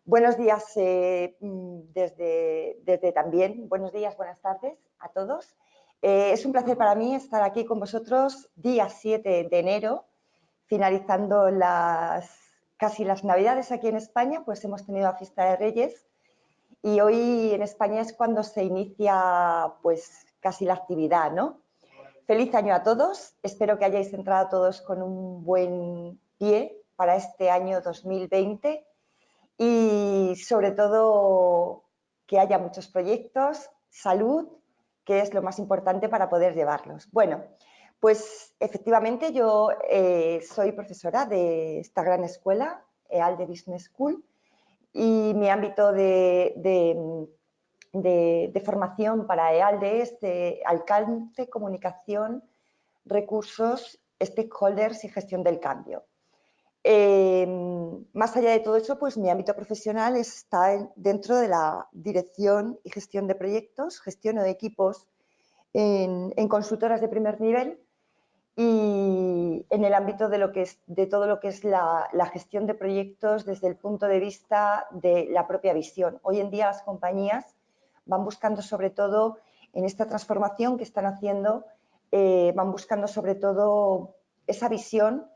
Buenos días desde también. Buenos días, buenas tardes a todos. Es un placer para mí estar aquí con vosotros día 7 de enero, finalizando casi las Navidades aquí en España, pues hemos tenido la fiesta de Reyes y hoy en España es cuando se inicia pues casi la actividad, ¿no? Feliz año a todos, espero que hayáis entrado todos con un buen pie para este año 2020 y sobre todo que haya muchos proyectos, salud, que es lo más importante para poder llevarlos. Bueno, pues efectivamente yo soy profesora de esta gran escuela, EALDE Business School, y mi ámbito de formación para EALDE es de alcance, comunicación, recursos, stakeholders y gestión del cambio. Más allá de todo eso, pues mi ámbito profesional está dentro de la dirección y gestión de proyectos, gestión de equipos en consultoras de primer nivel y en el ámbito de todo lo que es la gestión de proyectos desde el punto de vista de la propia visión. Hoy en día las compañías van buscando sobre todo en esta transformación que están haciendo, van buscando sobre todo esa visión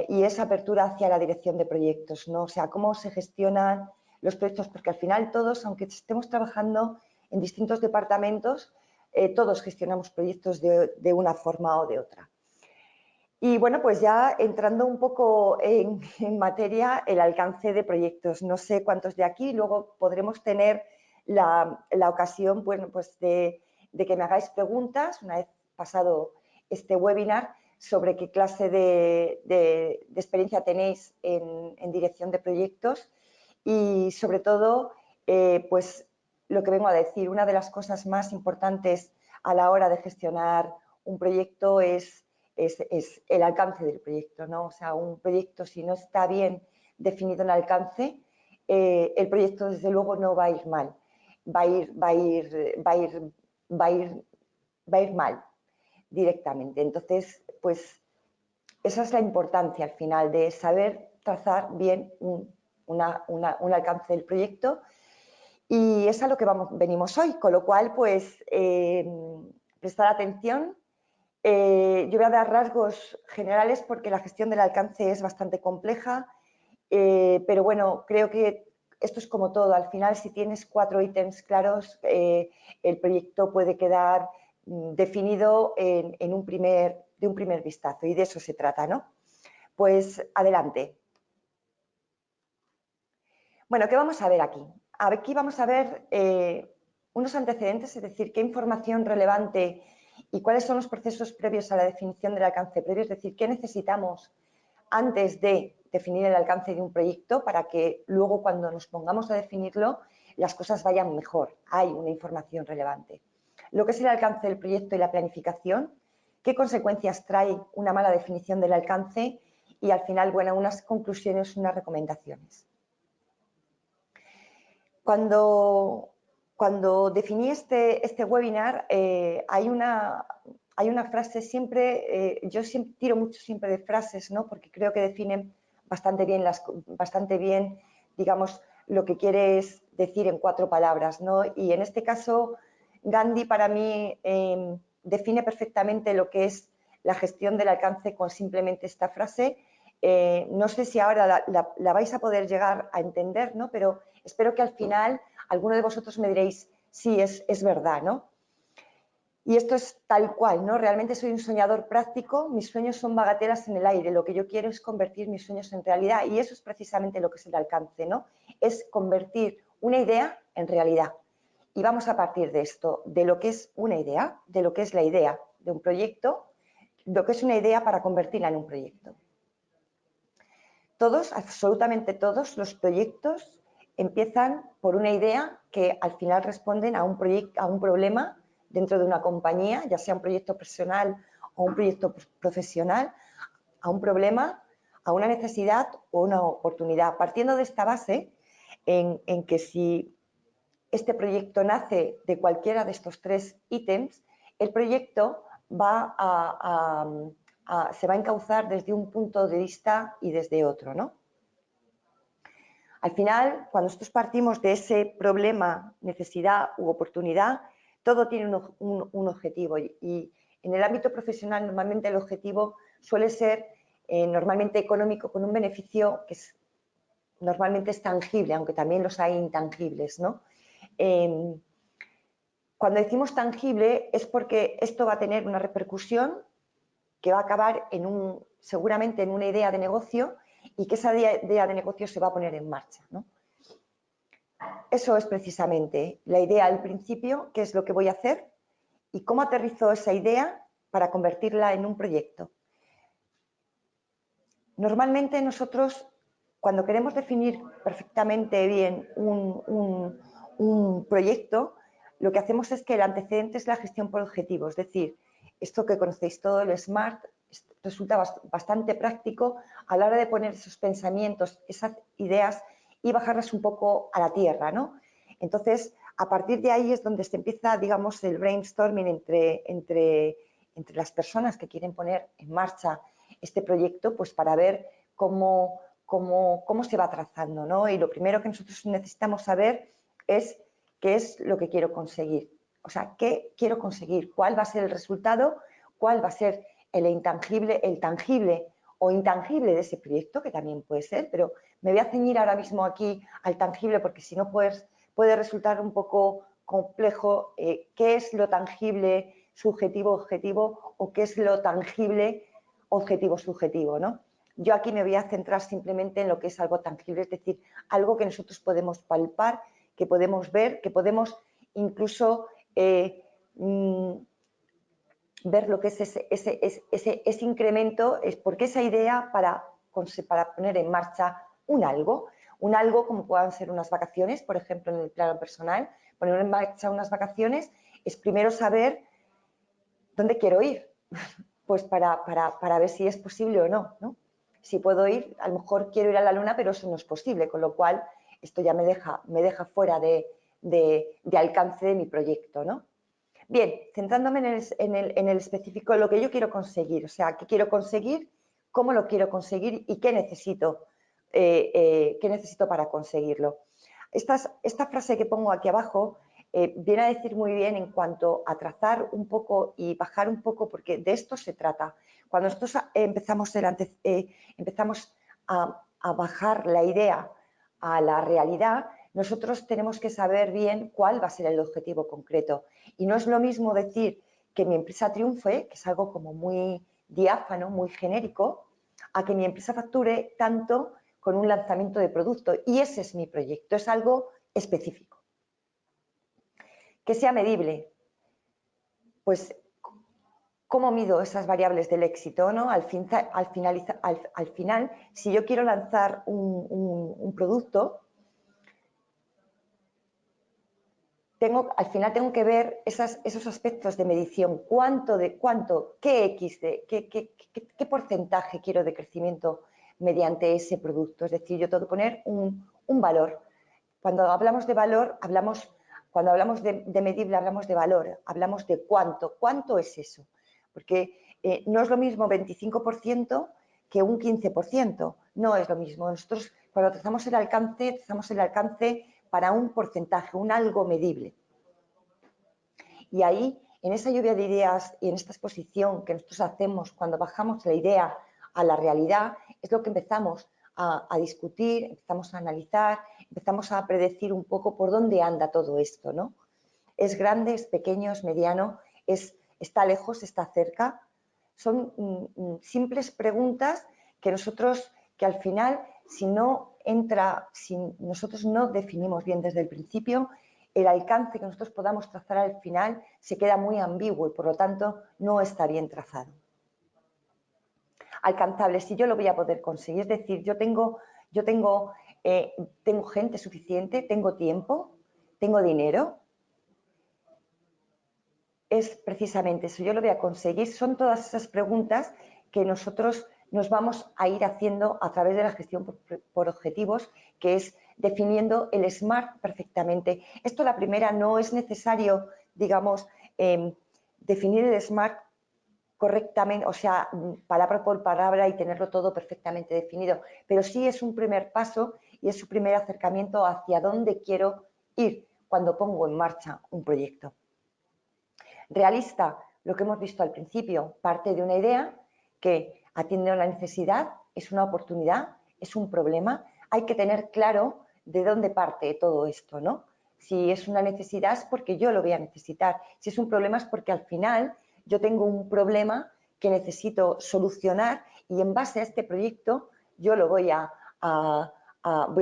y esa apertura hacia la dirección de proyectos, ¿no? O sea, cómo se gestionan los proyectos, porque al final todos, aunque estemos trabajando en distintos departamentos, todos gestionamos proyectos de una forma o de otra. Y bueno, pues ya entrando un poco en materia, el alcance de proyectos. No sé cuántos de aquí, luego podremos tener la ocasión, bueno, pues de que me hagáis preguntas una vez pasado este webinar sobre qué clase de experiencia tenéis en dirección de proyectos y sobre todo, pues lo que vengo a decir, una de las cosas más importantes a la hora de gestionar un proyecto es el alcance del proyecto, ¿no? O sea, un proyecto si no está bien definido en alcance, el proyecto desde luego no va a ir mal, va a ir mal directamente. Entonces, pues esa es la importancia al final de saber trazar bien un alcance del proyecto y es a lo que venimos hoy, con lo cual, pues, prestar atención. Yo voy a dar rasgos generales porque la gestión del alcance es bastante compleja, pero bueno, creo que esto es como todo. Al final, si tienes 4 ítems claros, el proyecto puede quedar definido de un primer vistazo y de eso se trata, ¿no? Pues adelante. Bueno, ¿qué vamos a ver aquí? Aquí vamos a ver unos antecedentes, es decir, qué información relevante y cuáles son los procesos previos a la definición del alcance previo, es decir, qué necesitamos antes de definir el alcance de un proyecto para que luego cuando nos pongamos a definirlo las cosas vayan mejor. Hay una información relevante. Lo que es el alcance del proyecto y la planificación, qué consecuencias trae una mala definición del alcance y al final, bueno, unas conclusiones, unas recomendaciones. Cuando definí este webinar, hay una frase siempre, yo tiro mucho siempre de frases, ¿no? Porque creo que definen bastante bien, digamos, lo que quieres decir en 4 palabras, ¿no? Y en este caso, Gandhi para mí define perfectamente lo que es la gestión del alcance con simplemente esta frase. No sé si ahora la vais a poder llegar a entender, ¿no? Pero espero que al final alguno de vosotros me diréis, sí, es verdad, ¿no? Y esto es tal cual, ¿no? Realmente soy un soñador práctico, mis sueños son bagatelas en el aire, lo que yo quiero es convertir mis sueños en realidad y eso es precisamente lo que es el alcance, ¿no? Es convertir una idea en realidad. Y vamos a partir de esto, de lo que es una idea, de lo que es la idea de un proyecto, lo que es una idea para convertirla en un proyecto. Todos, absolutamente todos los proyectos empiezan por una idea que al final responden a un problema dentro de una compañía, ya sea un proyecto personal o un proyecto profesional, a un problema, a una necesidad o una oportunidad. Partiendo de esta base, en que si este proyecto nace de cualquiera de estos 3 ítems, el proyecto se va a encauzar desde un punto de vista y desde otro, ¿no? Al final, cuando nosotros partimos de ese problema, necesidad u oportunidad, todo tiene un objetivo y en el ámbito profesional normalmente el objetivo suele ser normalmente económico con un beneficio que normalmente es tangible, aunque también los hay intangibles, ¿no? Cuando decimos tangible es porque esto va a tener una repercusión que va a acabar seguramente en una idea de negocio y que esa idea de negocio se va a poner en marcha, ¿no? Eso es precisamente la idea al principio, qué es lo que voy a hacer y cómo aterrizo esa idea para convertirla en un proyecto. Normalmente nosotros, cuando queremos definir perfectamente bien un proyecto, lo que hacemos es que el antecedente es la gestión por objetivos, es decir, esto que conocéis todo, el SMART, resulta bastante práctico a la hora de poner esos pensamientos, esas ideas y bajarlas un poco a la tierra, ¿no? Entonces, a partir de ahí es donde se empieza, digamos, el brainstorming entre las personas que quieren poner en marcha este proyecto, pues para ver cómo se va trazando, ¿no? Y lo primero que nosotros necesitamos saber es qué es lo que quiero conseguir. O sea, ¿qué quiero conseguir? ¿Cuál va a ser el resultado? ¿Cuál va a ser el tangible o intangible de ese proyecto? Que también puede ser, pero me voy a ceñir ahora mismo aquí al tangible porque si no puede resultar un poco complejo qué es lo tangible, subjetivo, objetivo o qué es lo tangible, objetivo, subjetivo, ¿no? Yo aquí me voy a centrar simplemente en lo que es algo tangible, es decir, algo que nosotros podemos palpar, que podemos ver, que podemos incluso ver lo que es ese incremento, es porque esa idea para poner en marcha un algo como puedan ser unas vacaciones, por ejemplo, en el plano personal, poner en marcha unas vacaciones es primero saber dónde quiero ir, pues para ver si es posible o no, ¿no? Si puedo ir, a lo mejor quiero ir a la luna, pero eso no es posible, con lo cual esto ya me deja fuera de alcance de mi proyecto, ¿no? Bien, centrándome en el específico, lo que yo quiero conseguir, o sea, qué quiero conseguir, cómo lo quiero conseguir y qué necesito para conseguirlo. Esta frase que pongo aquí abajo viene a decir muy bien en cuanto a trazar un poco y bajar un poco, porque de esto se trata. Cuando nosotros empezamos a bajar la idea a la realidad, nosotros tenemos que saber bien cuál va a ser el objetivo concreto. Y no es lo mismo decir que mi empresa triunfe, que es algo como muy diáfano, muy genérico, a que mi empresa facture tanto con un lanzamiento de producto. Y ese es mi proyecto, es algo específico. Que sea medible. Pues, ¿cómo mido esas variables del éxito, ¿no? Al final, si yo quiero lanzar un producto, al final tengo que ver esos aspectos de medición, qué porcentaje quiero de crecimiento mediante ese producto. Es decir, yo tengo que poner un valor. Cuando hablamos de valor, cuando hablamos de medible, hablamos de valor, hablamos de cuánto es eso. Porque no es lo mismo 25% que un 15%, no es lo mismo. Nosotros cuando trazamos el alcance para un porcentaje, un algo medible. Y ahí, en esa lluvia de ideas y en esta exposición que nosotros hacemos cuando bajamos la idea a la realidad, es lo que empezamos a discutir, empezamos a analizar, empezamos a predecir un poco por dónde anda todo esto, ¿no? ¿Es grande, es pequeño, es mediano, está lejos, está cerca? Son simples preguntas que al final, si nosotros no definimos bien desde el principio, el alcance que nosotros podamos trazar al final se queda muy ambiguo y por lo tanto no está bien trazado. Alcanzable, si yo lo voy a poder conseguir, es decir, yo tengo gente suficiente, tengo tiempo, tengo dinero. Es precisamente eso, yo lo voy a conseguir. Son todas esas preguntas que nosotros nos vamos a ir haciendo a través de la gestión por objetivos, que es definiendo el SMART perfectamente. Esto, la primera, no es necesario, digamos, definir el SMART correctamente, o sea, palabra por palabra y tenerlo todo perfectamente definido, pero sí es un primer paso y es su primer acercamiento hacia dónde quiero ir cuando pongo en marcha un proyecto. Realista, lo que hemos visto al principio, parte de una idea que atiende a una necesidad, es una oportunidad, es un problema. Hay que tener claro de dónde parte todo esto, ¿no? Si es una necesidad es porque yo lo voy a necesitar. Si es un problema es porque al final yo tengo un problema que necesito solucionar y en base a este proyecto yo lo voy a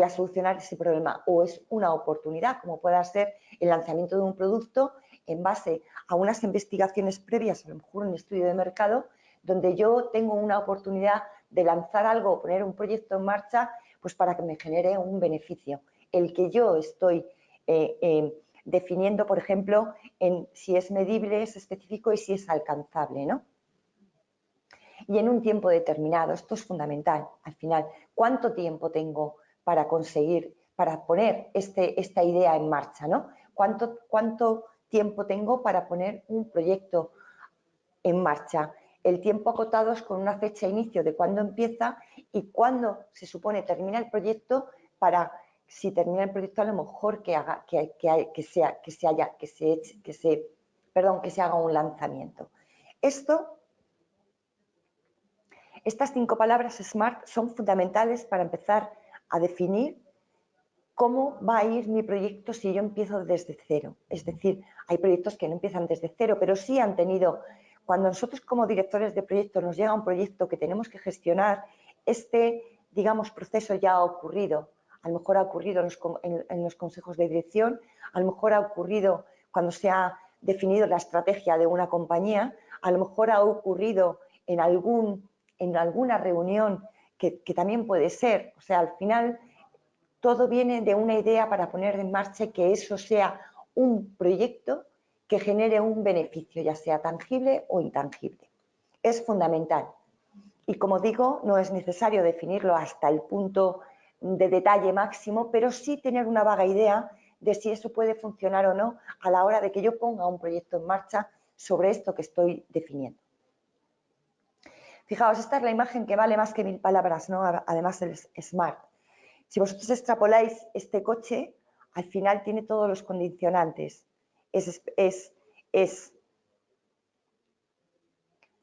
solucionar ese problema. O es una oportunidad, como pueda ser el lanzamiento de un producto en base a unas investigaciones previas, a lo mejor un estudio de mercado, donde yo tengo una oportunidad de lanzar algo o poner un proyecto en marcha, pues para que me genere un beneficio. El que yo estoy definiendo, por ejemplo, en si es medible, es específico y si es alcanzable, ¿no? Y en un tiempo determinado, esto es fundamental, al final, ¿cuánto tiempo tengo para conseguir, para poner esta idea en marcha, ¿no? ¿Cuánto tiempo tengo para poner un proyecto en marcha? El tiempo acotado es con una fecha de inicio de cuándo empieza y cuándo se supone termina el proyecto para, si termina el proyecto, a lo mejor que se haga un lanzamiento. Estas 5 palabras SMART son fundamentales para empezar a definir cómo va a ir mi proyecto si yo empiezo desde cero. Es decir, hay proyectos que no empiezan desde cero, pero sí han tenido. Cuando nosotros como directores de proyectos nos llega un proyecto que tenemos que gestionar, digamos, proceso ya ha ocurrido. A lo mejor ha ocurrido en los consejos de dirección, a lo mejor ha ocurrido cuando se ha definido la estrategia de una compañía, a lo mejor ha ocurrido en alguna reunión que también puede ser. O sea, al final todo viene de una idea para poner en marcha y que eso sea un proyecto que genere un beneficio, ya sea tangible o intangible. Es fundamental. Y como digo, no es necesario definirlo hasta el punto de detalle máximo, pero sí tener una vaga idea de si eso puede funcionar o no a la hora de que yo ponga un proyecto en marcha sobre esto que estoy definiendo. Fijaos, esta es la imagen que vale más que 1000 palabras, ¿no? Además el SMART. Si vosotros extrapoláis este coche, al final tiene todos los condicionantes.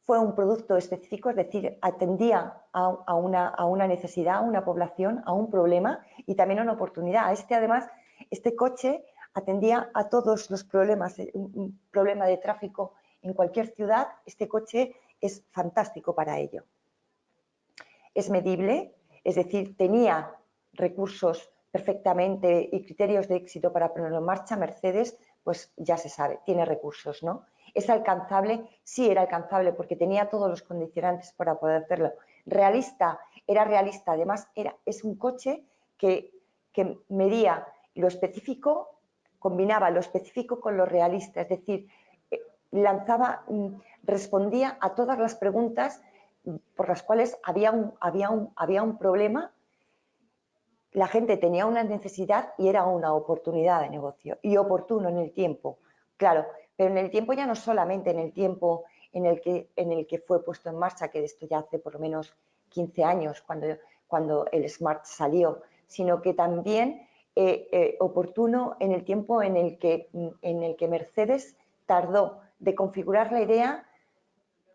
Fue un producto específico, es decir, atendía a una necesidad, a una población, a un problema y también a una oportunidad. Además, este coche atendía a todos los problemas. Un problema de tráfico en cualquier ciudad, este coche es fantástico para ello. Es medible, es decir, tenía recursos perfectamente y criterios de éxito para ponerlo en marcha. Mercedes, pues ya se sabe, tiene recursos, ¿no? ¿Es alcanzable? Sí, era alcanzable porque tenía todos los condicionantes para poder hacerlo. Realista, era realista. Además, es un coche que medía lo específico, combinaba lo específico con lo realista, es decir, respondía a todas las preguntas por las cuales había un problema, la gente tenía una necesidad y era una oportunidad de negocio y oportuno en el tiempo, claro, pero en el tiempo ya no solamente en el tiempo en el que fue puesto en marcha, que de esto ya hace por lo menos 15 años cuando el Smart salió, sino que también oportuno en el tiempo en el que Mercedes tardó de configurar la idea,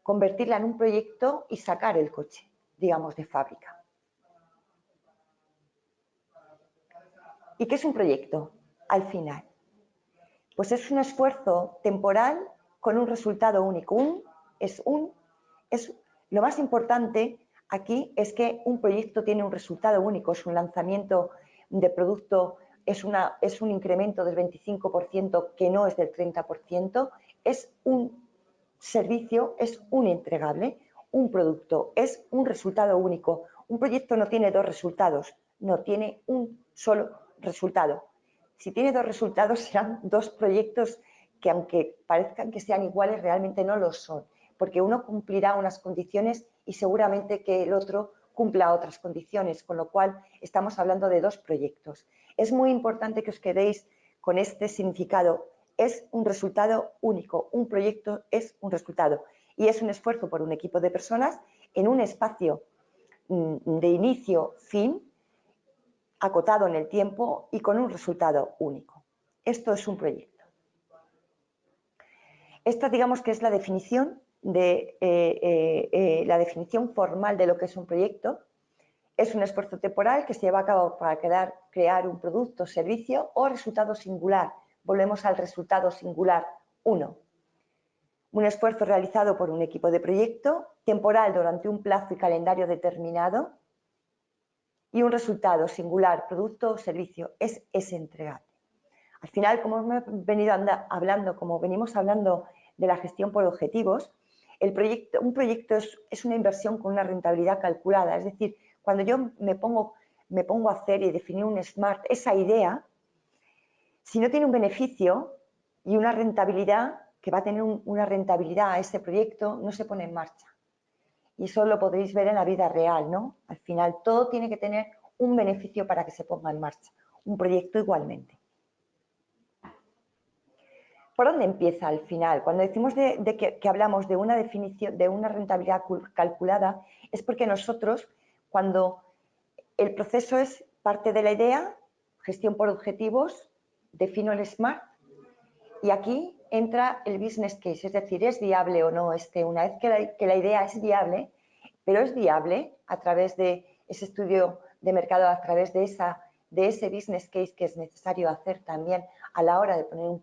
convertirla en un proyecto y sacar el coche, digamos, de fábrica. ¿Y qué es un proyecto al final? Pues es un esfuerzo temporal con un resultado único. Lo más importante aquí es que un proyecto tiene un resultado único, es un lanzamiento de producto, es un incremento del 25% que no es del 30%, es un servicio, es un entregable, un producto, es un resultado único. Un proyecto no tiene dos resultados, no tiene un solo resultado. Si tiene dos resultados serán dos proyectos que aunque parezcan que sean iguales realmente no lo son, porque uno cumplirá unas condiciones y seguramente que el otro cumpla otras condiciones, con lo cual estamos hablando de dos proyectos. Es muy importante que os quedéis con este significado. Es un resultado único, un proyecto es un resultado y es un esfuerzo por un equipo de personas en un espacio de inicio-fin acotado en el tiempo y con un resultado único. Esto es un proyecto. Esta, digamos que es la definición formal de lo que es un proyecto. Es un esfuerzo temporal que se lleva a cabo para crear un producto, servicio o resultado singular. Volvemos al resultado singular 1. Un esfuerzo realizado por un equipo de proyecto, temporal durante un plazo y calendario determinado, y un resultado singular, producto o servicio, es entregable. Al final, como hemos venido hablando, como venimos hablando de la gestión por objetivos, un proyecto es una inversión con una rentabilidad calculada. Es decir, cuando yo me pongo a hacer y definir un SMART, esa idea, si no tiene un beneficio y una rentabilidad, que va a tener una rentabilidad a ese proyecto, no se pone en marcha. Y eso lo podréis ver en la vida real, ¿no? Al final, todo tiene que tener un beneficio para que se ponga en marcha. Un proyecto igualmente. ¿Por dónde empieza al final? Cuando decimos que hablamos de una definición, de una rentabilidad calculada, es porque nosotros, cuando el proceso es parte de la idea, gestión por objetivos, defino el SMART y aquí entra el business case, es decir, ¿es viable o no? Una vez que la idea es viable, pero es viable a través de ese estudio de mercado, a través de ese business case que es necesario hacer también a la hora de poner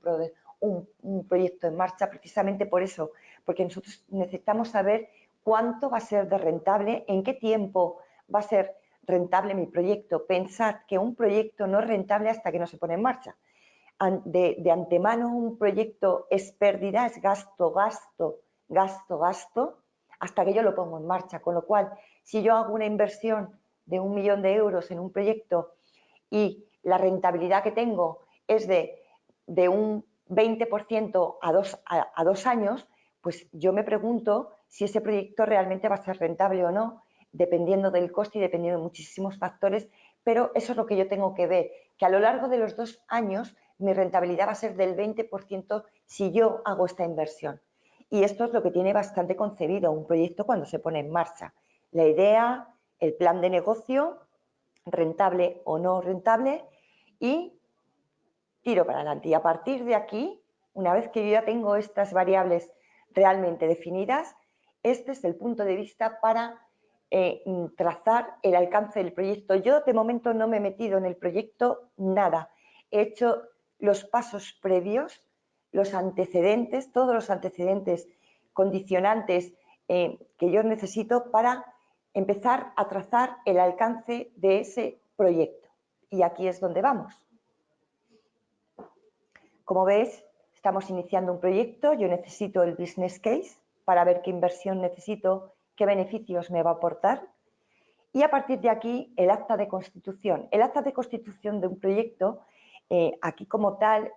un proyecto en marcha, precisamente por eso, porque nosotros necesitamos saber cuánto va a ser de rentable, en qué tiempo va a ser rentable mi proyecto. Pensad que un proyecto no es rentable hasta que no se pone en marcha. De antemano un proyecto es pérdida, es gasto, hasta que yo lo pongo en marcha. Con lo cual, si yo hago una inversión de 1 millón de euros en un proyecto y la rentabilidad que tengo es de un 20% a 2 años, pues yo me pregunto si ese proyecto realmente va a ser rentable o no, dependiendo del coste y dependiendo de muchísimos factores, pero eso es lo que yo tengo que ver, que a lo largo de los 2 años mi rentabilidad va a ser del 20% si yo hago esta inversión. Y esto es lo que tiene bastante concebido un proyecto cuando se pone en marcha. La idea, el plan de negocio, rentable o no rentable, y tiro para adelante. Y a partir de aquí, una vez que yo ya tengo estas variables realmente definidas, este es el punto de vista para trazar el alcance del proyecto. Yo de momento no me he metido en el proyecto nada. He hecho los pasos previos, los antecedentes, todos los antecedentes condicionantes que yo necesito para empezar a trazar el alcance de ese proyecto. Y aquí es donde vamos. Como veis, estamos iniciando un proyecto, yo necesito el business case para ver qué inversión necesito, qué beneficios me va a aportar. Y a partir de aquí, el acta de constitución. El acta de constitución de un proyecto, aquí como tal,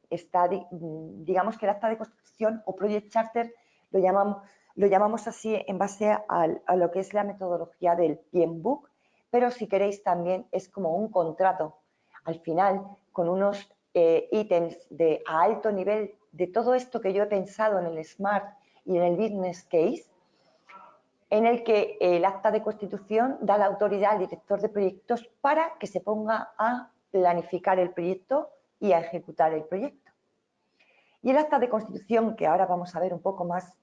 está, digamos que el acta de constitución o project charter lo llamamos así en base a lo que es la metodología del PMBOK, pero si queréis también es como un contrato, al final, con unos ítems a alto nivel de todo esto que yo he pensado en el SMART y en el business case, en el que el acta de constitución da la autoridad al director de proyectos para que se ponga a planificar el proyecto y a ejecutar el proyecto. Y el acta de constitución, que ahora vamos a ver un poco más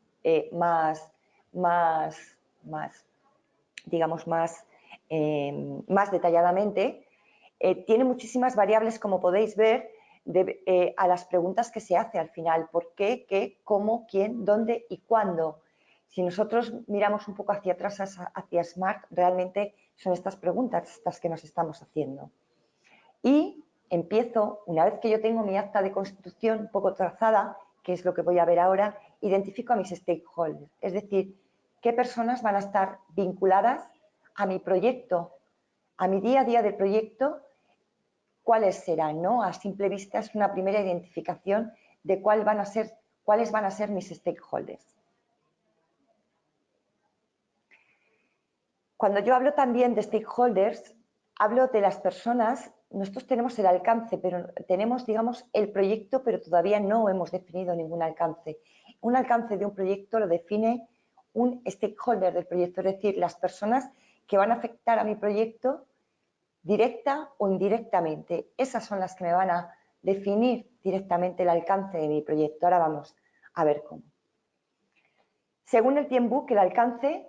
detalladamente, tiene muchísimas variables, como podéis ver, a las preguntas que se hace al final. ¿Por qué, qué, cómo, quién, dónde y cuándo? Si nosotros miramos un poco hacia atrás, hacia SMART, realmente son estas preguntas las que nos estamos haciendo. Y empiezo, una vez que yo tengo mi acta de constitución un poco trazada, que es lo que voy a ver ahora, identifico a mis stakeholders, es decir, qué personas van a estar vinculadas a mi proyecto, a mi día a día del proyecto, cuáles serán, ¿no? A simple vista es una primera identificación de cuáles van a ser mis stakeholders. Cuando yo hablo también de stakeholders, hablo de las personas. Nosotros tenemos el alcance, pero tenemos, digamos, el proyecto, pero todavía no hemos definido ningún alcance. Un alcance de un proyecto lo define un stakeholder del proyecto, es decir, las personas que van a afectar a mi proyecto directa o indirectamente. Esas son las que me van a definir directamente el alcance de mi proyecto. Ahora vamos a ver cómo. Según el PMBOK, el alcance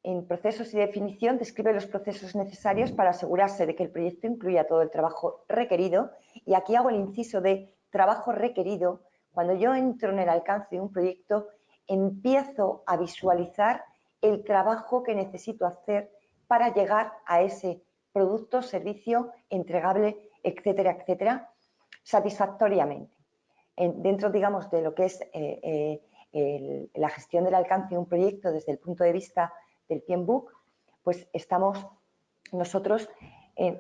en procesos y definición describe los procesos necesarios para asegurarse de que el proyecto incluya todo el trabajo requerido. Y aquí hago el inciso de trabajo requerido. Cuando yo entro en el alcance de un proyecto, empiezo a visualizar el trabajo que necesito hacer para llegar a ese producto, servicio, entregable, etcétera, etcétera, satisfactoriamente. Dentro, digamos, de lo que es la gestión del alcance de un proyecto desde el punto de vista del PMBOK, pues nosotros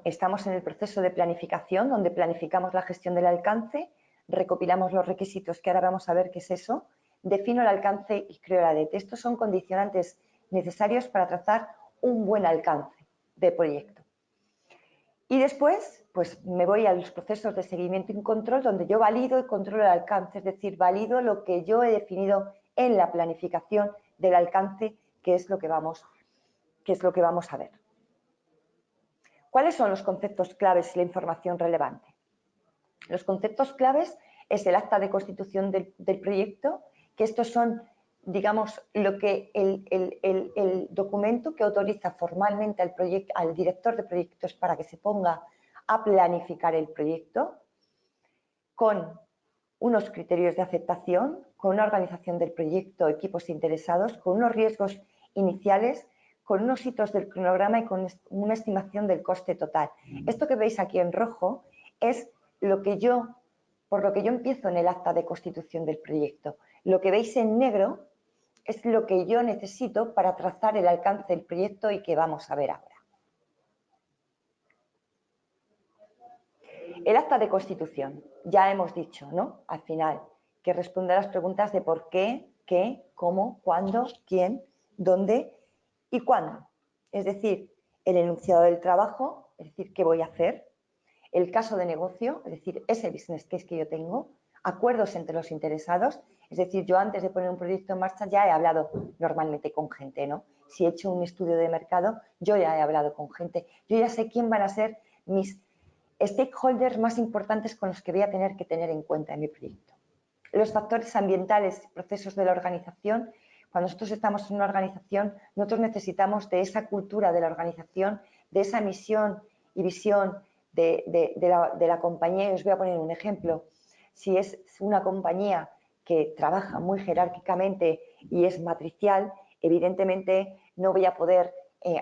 estamos en el proceso de planificación, donde planificamos la gestión del alcance, recopilamos los requisitos, que ahora vamos a ver qué es eso, defino el alcance y creo la DET. Estos son condicionantes necesarios para trazar un buen alcance de proyecto. Y después, pues me voy a los procesos de seguimiento y control, donde yo valido y controlo el alcance, es decir, valido lo que yo he definido en la planificación del alcance, que es lo que vamos a ver. ¿Cuáles son los conceptos claves y la información relevante? Los conceptos claves es el acta de constitución del proyecto, que estos son, digamos, lo que el documento que autoriza formalmente al director de proyectos para que se ponga a planificar el proyecto, con unos criterios de aceptación, con una organización del proyecto, equipos interesados, con unos riesgos iniciales, con unos hitos del cronograma y con una estimación del coste total. Esto que veis aquí en rojo es por lo que yo empiezo en el acta de constitución del proyecto. Lo que veis en negro es lo que yo necesito para trazar el alcance del proyecto y que vamos a ver ahora. El acta de constitución, ya hemos dicho, ¿no? Al final, que responde a las preguntas de por qué, cómo, cuándo, quién, dónde y cuándo. Es decir, el enunciado del trabajo, es decir, qué voy a hacer, el caso de negocio, es decir, ese business case que yo tengo, acuerdos entre los interesados, es decir, yo antes de poner un proyecto en marcha ya he hablado normalmente con gente, ¿no? Si he hecho un estudio de mercado, yo ya he hablado con gente, yo ya sé quién van a ser mis stakeholders más importantes con los que voy a tener que tener en cuenta en mi proyecto. Los factores ambientales, procesos de la organización. Cuando nosotros estamos en una organización, nosotros necesitamos de esa cultura de la organización, de esa misión y visión de la compañía. Y os voy a poner un ejemplo. Si es una compañía que trabaja muy jerárquicamente y es matricial, evidentemente no voy a poder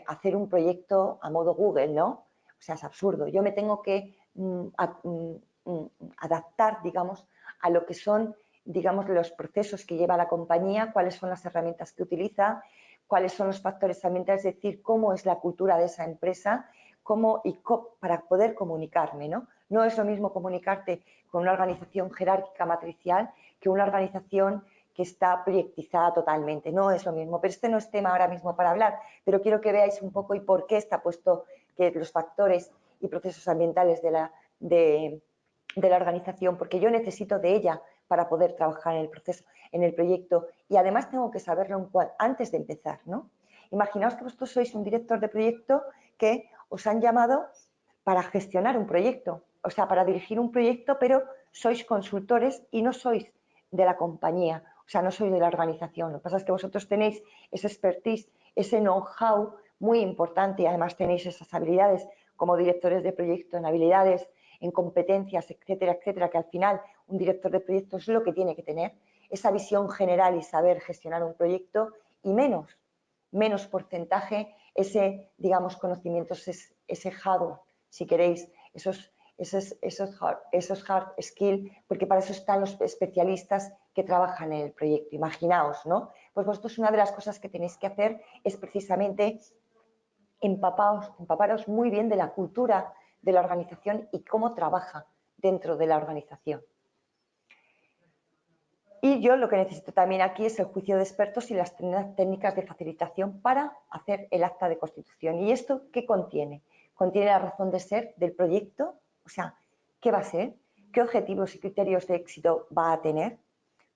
hacer un proyecto a modo Google, ¿no? O sea, es absurdo. Yo me tengo que adaptar, digamos, a lo que son, digamos, los procesos que lleva la compañía, cuáles son las herramientas que utiliza, cuáles son los factores ambientales, es decir, cómo es la cultura de esa empresa, para poder comunicarme, ¿no? No es lo mismo comunicarte con una organización jerárquica matricial que una organización que está proyectizada totalmente. No es lo mismo, pero este no es tema ahora mismo para hablar, pero quiero que veáis un poco y por qué está puesto que los factores y procesos ambientales de la organización, porque yo necesito de ella para poder trabajar en el proceso, en el proyecto, y además tengo que saberlo antes de empezar, ¿no? Imaginaos que vosotros sois un director de proyecto que os han llamado para gestionar un proyecto, o sea, para dirigir un proyecto, pero sois consultores y no sois de la compañía, o sea, no sois de la organización. Lo que pasa es que vosotros tenéis ese expertise, ese know-how muy importante y además tenéis esas habilidades como directores de proyecto, en habilidades, en competencias, etcétera, etcétera, que al final un director de proyecto es lo que tiene que tener, esa visión general y saber gestionar un proyecto y menos porcentaje, digamos, conocimientos, ese hardware, si queréis, esos hard skills, porque para eso están los especialistas que trabajan en el proyecto. Imaginaos, ¿no? Pues vosotros una de las cosas que tenéis que hacer es precisamente empaparos muy bien de la cultura de la organización y cómo trabaja dentro de la organización. Y yo lo que necesito también aquí es el juicio de expertos y las técnicas de facilitación para hacer el acta de constitución. ¿Y esto qué contiene? Contiene la razón de ser del proyecto, o sea, ¿qué va a ser? ¿Qué objetivos y criterios de éxito va a tener?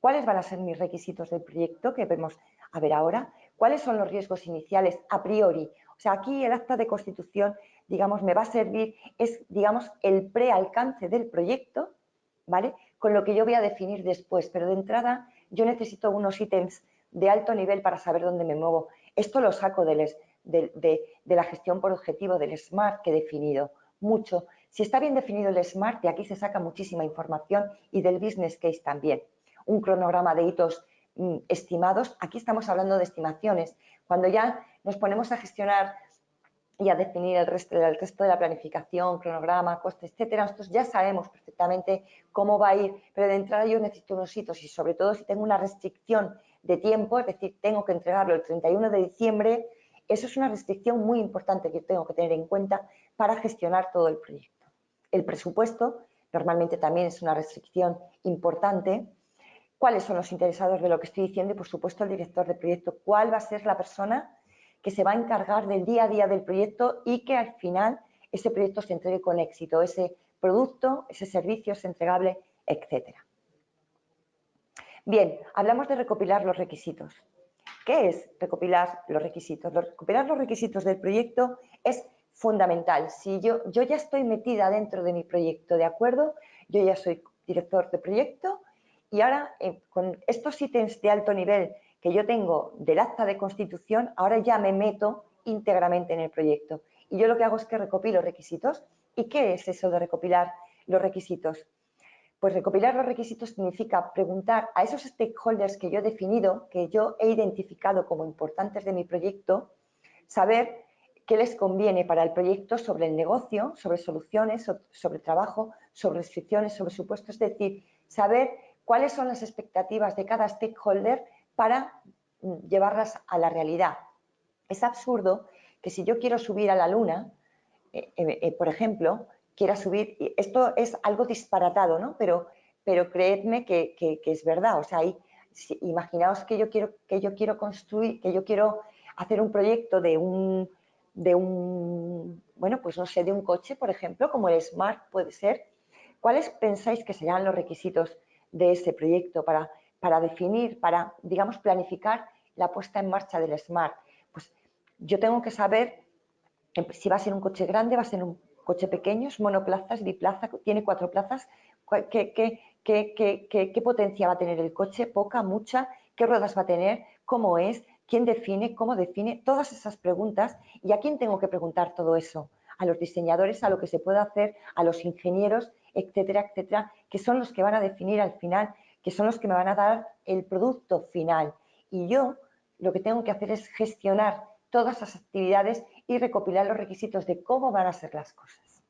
¿Cuáles van a ser mis requisitos del proyecto que vemos a ver ahora? ¿Cuáles son los riesgos iniciales a priori? O sea, aquí el acta de constitución, digamos, me va a servir, es, digamos, el prealcance del proyecto, ¿vale? Con lo que yo voy a definir después, pero de entrada yo necesito unos ítems de alto nivel para saber dónde me muevo. Esto lo saco de la gestión por objetivo, del SMART que he definido mucho. Si está bien definido el SMART, de aquí se saca muchísima información y del business case también. Un cronograma de hitos estimados, aquí estamos hablando de estimaciones. Cuando ya nos ponemos a gestionar y a definir el resto de la planificación, cronograma, coste, etcétera, nosotros ya sabemos perfectamente cómo va a ir, pero de entrada yo necesito unos hitos y sobre todo si tengo una restricción de tiempo, es decir, tengo que entregarlo el 31 de diciembre, eso es una restricción muy importante que tengo que tener en cuenta para gestionar todo el proyecto. El presupuesto normalmente también es una restricción importante. ¿Cuáles son los interesados de lo que estoy diciendo? Y, por supuesto, el director de proyecto. ¿Cuál va a ser la persona que se va a encargar del día a día del proyecto y que al final ese proyecto se entregue con éxito, ese producto, ese servicio es entregable, etcétera? Bien, hablamos de recopilar los requisitos. ¿Qué es recopilar los requisitos? Recopilar los requisitos del proyecto es fundamental. Si yo ya estoy metida dentro de mi proyecto, ¿de acuerdo? Yo ya soy director de proyecto y ahora con estos ítems de alto nivel que yo tengo del acta de constitución, ahora ya me meto íntegramente en el proyecto. Y yo lo que hago es que recopilo requisitos. ¿Y qué es eso de recopilar los requisitos? Pues recopilar los requisitos significa preguntar a esos stakeholders que yo he definido, que yo he identificado como importantes de mi proyecto, saber qué les conviene para el proyecto sobre el negocio, sobre soluciones, sobre trabajo, sobre restricciones, sobre supuestos, es decir, saber cuáles son las expectativas de cada stakeholder para llevarlas a la realidad. Es absurdo que si yo quiero subir a la luna, por ejemplo, quiera subir, esto es algo disparatado, ¿no? Pero creedme que es verdad, o sea, imaginaos que yo quiero construir, que yo quiero hacer un proyecto de un, bueno, pues no sé, de un coche, por ejemplo, como el Smart puede ser. ¿Cuáles pensáis que serán los requisitos de ese proyecto para definir, para, digamos, planificar la puesta en marcha del Smart? Pues yo tengo que saber si va a ser un coche grande, va a ser un coche pequeño, es monoplazas, biplaza, tiene 4 plazas. ¿Qué potencia va a tener el coche? ¿Poca? ¿Mucha? ¿Qué ruedas va a tener? ¿Cómo es? ¿Quién define? ¿Cómo define? Todas esas preguntas. ¿Y a quién tengo que preguntar todo eso? A los diseñadores, a lo que se puede hacer, a los ingenieros, etcétera, etcétera, que son los que van a definir al final, que son los que me van a dar el producto final. Y yo lo que tengo que hacer es gestionar todas esas actividades y recopilar los requisitos de cómo van a ser las cosas.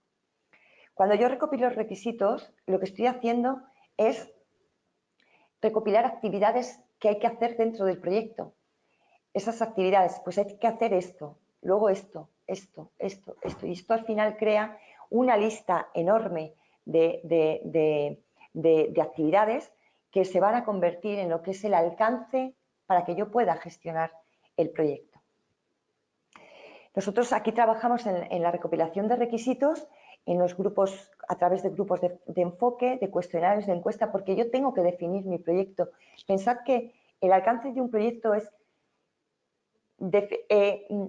Cuando yo recopilo los requisitos, lo que estoy haciendo es recopilar actividades que hay que hacer dentro del proyecto. Esas actividades, pues hay que hacer esto, luego esto. Y esto al final crea una lista enorme de actividades que se van a convertir en lo que es el alcance para que yo pueda gestionar el proyecto. Nosotros aquí trabajamos en la recopilación de requisitos, en los grupos, a través de grupos de enfoque, de cuestionarios, de encuesta, porque yo tengo que definir mi proyecto. Pensad que el alcance de un proyecto es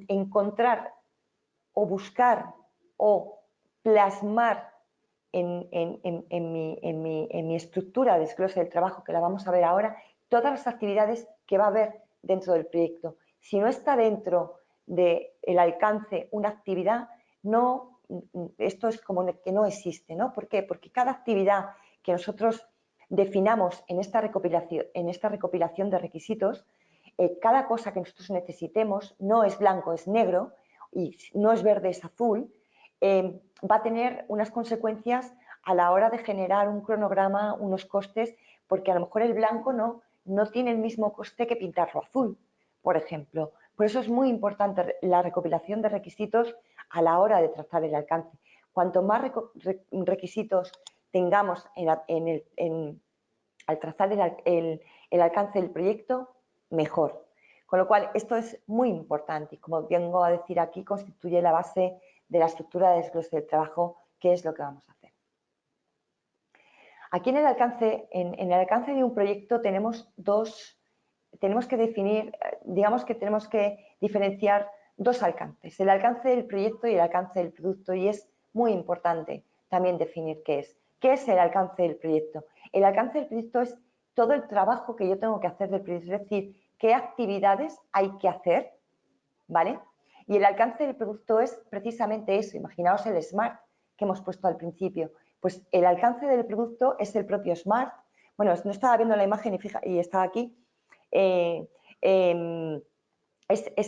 encontrar o buscar o plasmar en mi estructura de desglose del trabajo, que la vamos a ver ahora, todas las actividades que va a haber dentro del proyecto. Si no está dentro del alcance una actividad, no, esto es como que no existe, ¿no? ¿Por qué? Porque cada actividad que nosotros definamos en esta recopilación de requisitos, cada cosa que nosotros necesitemos no es blanco, es negro, y no es verde, es azul, va a tener unas consecuencias a la hora de generar un cronograma, unos costes, porque a lo mejor el blanco no tiene el mismo coste que pintarlo azul, por ejemplo. Por eso es muy importante la recopilación de requisitos a la hora de trazar el alcance. Cuanto más requisitos tengamos al trazar el alcance del proyecto, mejor. Con lo cual, esto es muy importante y, como vengo a decir aquí, constituye la base de la estructura de desglose del trabajo, que es lo que vamos a hacer. Aquí en el alcance de un proyecto tenemos que definir, digamos que tenemos que diferenciar dos alcances, el alcance del proyecto y el alcance del producto, y es muy importante también definir qué es. ¿Qué es el alcance del proyecto? El alcance del proyecto es todo el trabajo que yo tengo que hacer del proyecto, es decir, qué actividades hay que hacer, ¿vale? Y el alcance del producto es precisamente eso. Imaginaos el SMART que hemos puesto al principio. Pues el alcance del producto es el propio SMART. Bueno, no estaba viendo la imagen y estaba aquí. Es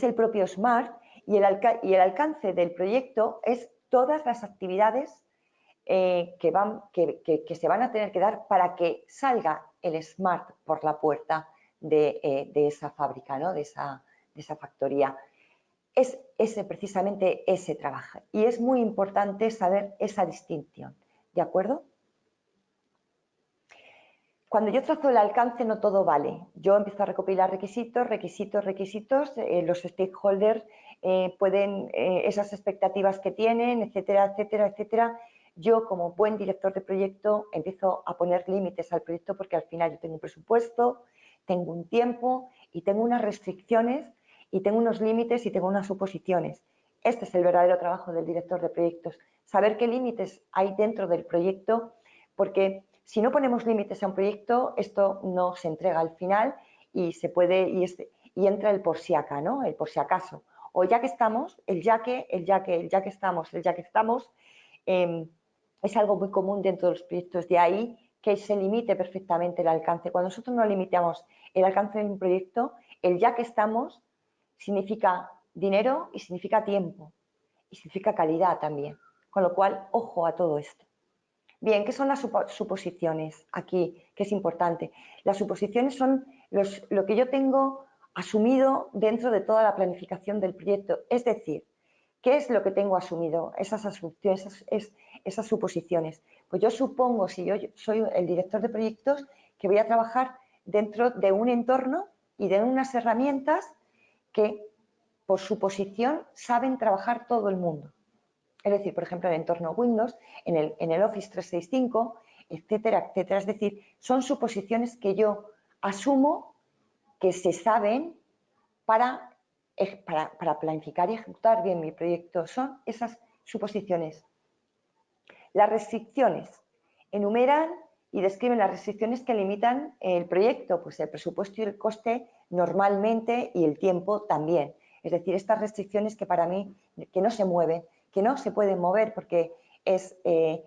el propio SMART y el alcance del proyecto es todas las actividades que se van a tener que dar para que salga el SMART por la puerta de esa fábrica, ¿no? de esa factoría. Es precisamente ese trabajo y es muy importante saber esa distinción, ¿de acuerdo? Cuando yo trazo el alcance no todo vale. Yo empiezo a recopilar requisitos, los stakeholders pueden, esas expectativas que tienen, etcétera, etcétera, etcétera. Yo como buen director de proyecto empiezo a poner límites al proyecto porque al final yo tengo un presupuesto, tengo un tiempo y tengo unas restricciones y tengo unos límites y tengo unas suposiciones. Este es el verdadero trabajo del director de proyectos, saber qué límites hay dentro del proyecto, porque si no ponemos límites a un proyecto, esto no se entrega al final y se puede y entra el por si acá, ¿no? El por si acaso. O ya que estamos, el ya que estamos, es algo muy común dentro de los proyectos. De ahí que se limite perfectamente el alcance. Cuando nosotros no limitamos el alcance de un proyecto, el ya que estamos significa dinero y significa tiempo y significa calidad también. Con lo cual, ojo a todo esto. Bien, ¿qué son las suposiciones aquí? Que es importante. Las suposiciones son lo que yo tengo asumido dentro de toda la planificación del proyecto. Es decir, ¿qué es lo que tengo asumido? Esas asunciones, esas suposiciones. Pues yo supongo, si yo soy el director de proyectos, que voy a trabajar dentro de un entorno y de unas herramientas que, por suposición, saben trabajar todo el mundo. Es decir, por ejemplo, el entorno Windows, en el Office 365, etcétera, etcétera. Es decir, son suposiciones que yo asumo que se saben para planificar y ejecutar bien mi proyecto. Son esas suposiciones. Las restricciones enumeran y describen las restricciones que limitan el proyecto, pues el presupuesto y el coste normalmente y el tiempo también. Es decir, estas restricciones que para mí que no se mueven, que no se pueden mover porque es el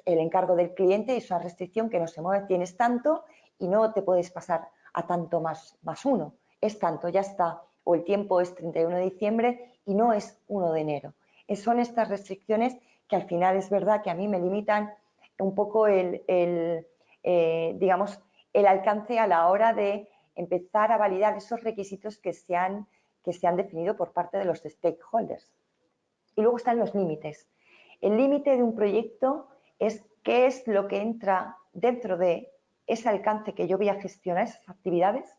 encargo del cliente y es una restricción que no se mueve. Tienes tanto y no te puedes pasar a tanto más uno. Es tanto, ya está. O el tiempo es 31 de diciembre y no es 1 de enero. Son estas restricciones que al final es verdad que a mí me limitan un poco digamos, el alcance a la hora de empezar a validar esos requisitos que se han definido por parte de los stakeholders. Y luego están los límites. El límite de un proyecto es qué es lo que entra dentro de ese alcance que yo voy a gestionar, esas actividades,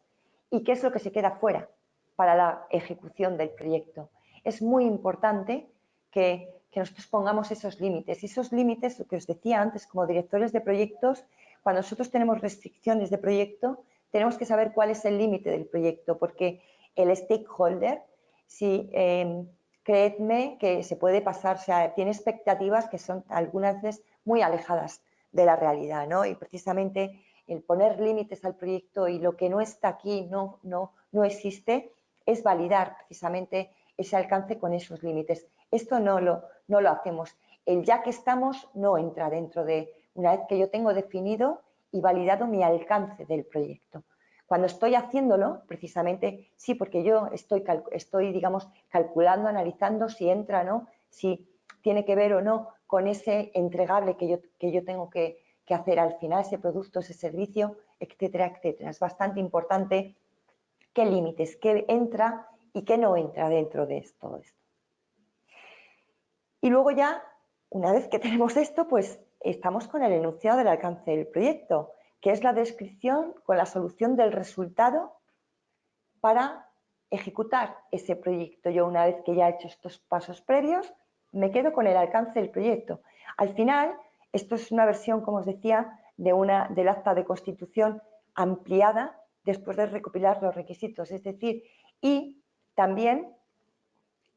y qué es lo que se queda fuera para la ejecución del proyecto. Es muy importante que nosotros pongamos esos límites. Y esos límites, lo que os decía antes, como directores de proyectos, cuando nosotros tenemos restricciones de proyecto, tenemos que saber cuál es el límite del proyecto, porque el stakeholder, si creedme que se puede pasar, o sea, tiene expectativas que son algunas veces muy alejadas de la realidad, ¿no? Y precisamente el poner límites al proyecto y lo que no está aquí no existe, es validar precisamente ese alcance con esos límites. Esto no lo hacemos. El ya que estamos no entra dentro de, una vez que yo tengo definido y validado mi alcance del proyecto. Cuando estoy haciéndolo, precisamente, sí, porque yo estoy digamos, calculando, analizando si entra o no, si tiene que ver o no con ese entregable que yo tengo que hacer al final, ese producto, ese servicio, etcétera, etcétera. Es bastante importante qué límites, qué entra y qué no entra dentro de todo esto. Y luego ya, una vez que tenemos esto, pues estamos con el enunciado del alcance del proyecto, que es la descripción con la solución del resultado para ejecutar ese proyecto. Yo, una vez que ya he hecho estos pasos previos, me quedo con el alcance del proyecto. Al final, esto es una versión, como os decía, del acta de constitución ampliada después de recopilar los requisitos. Es decir, y también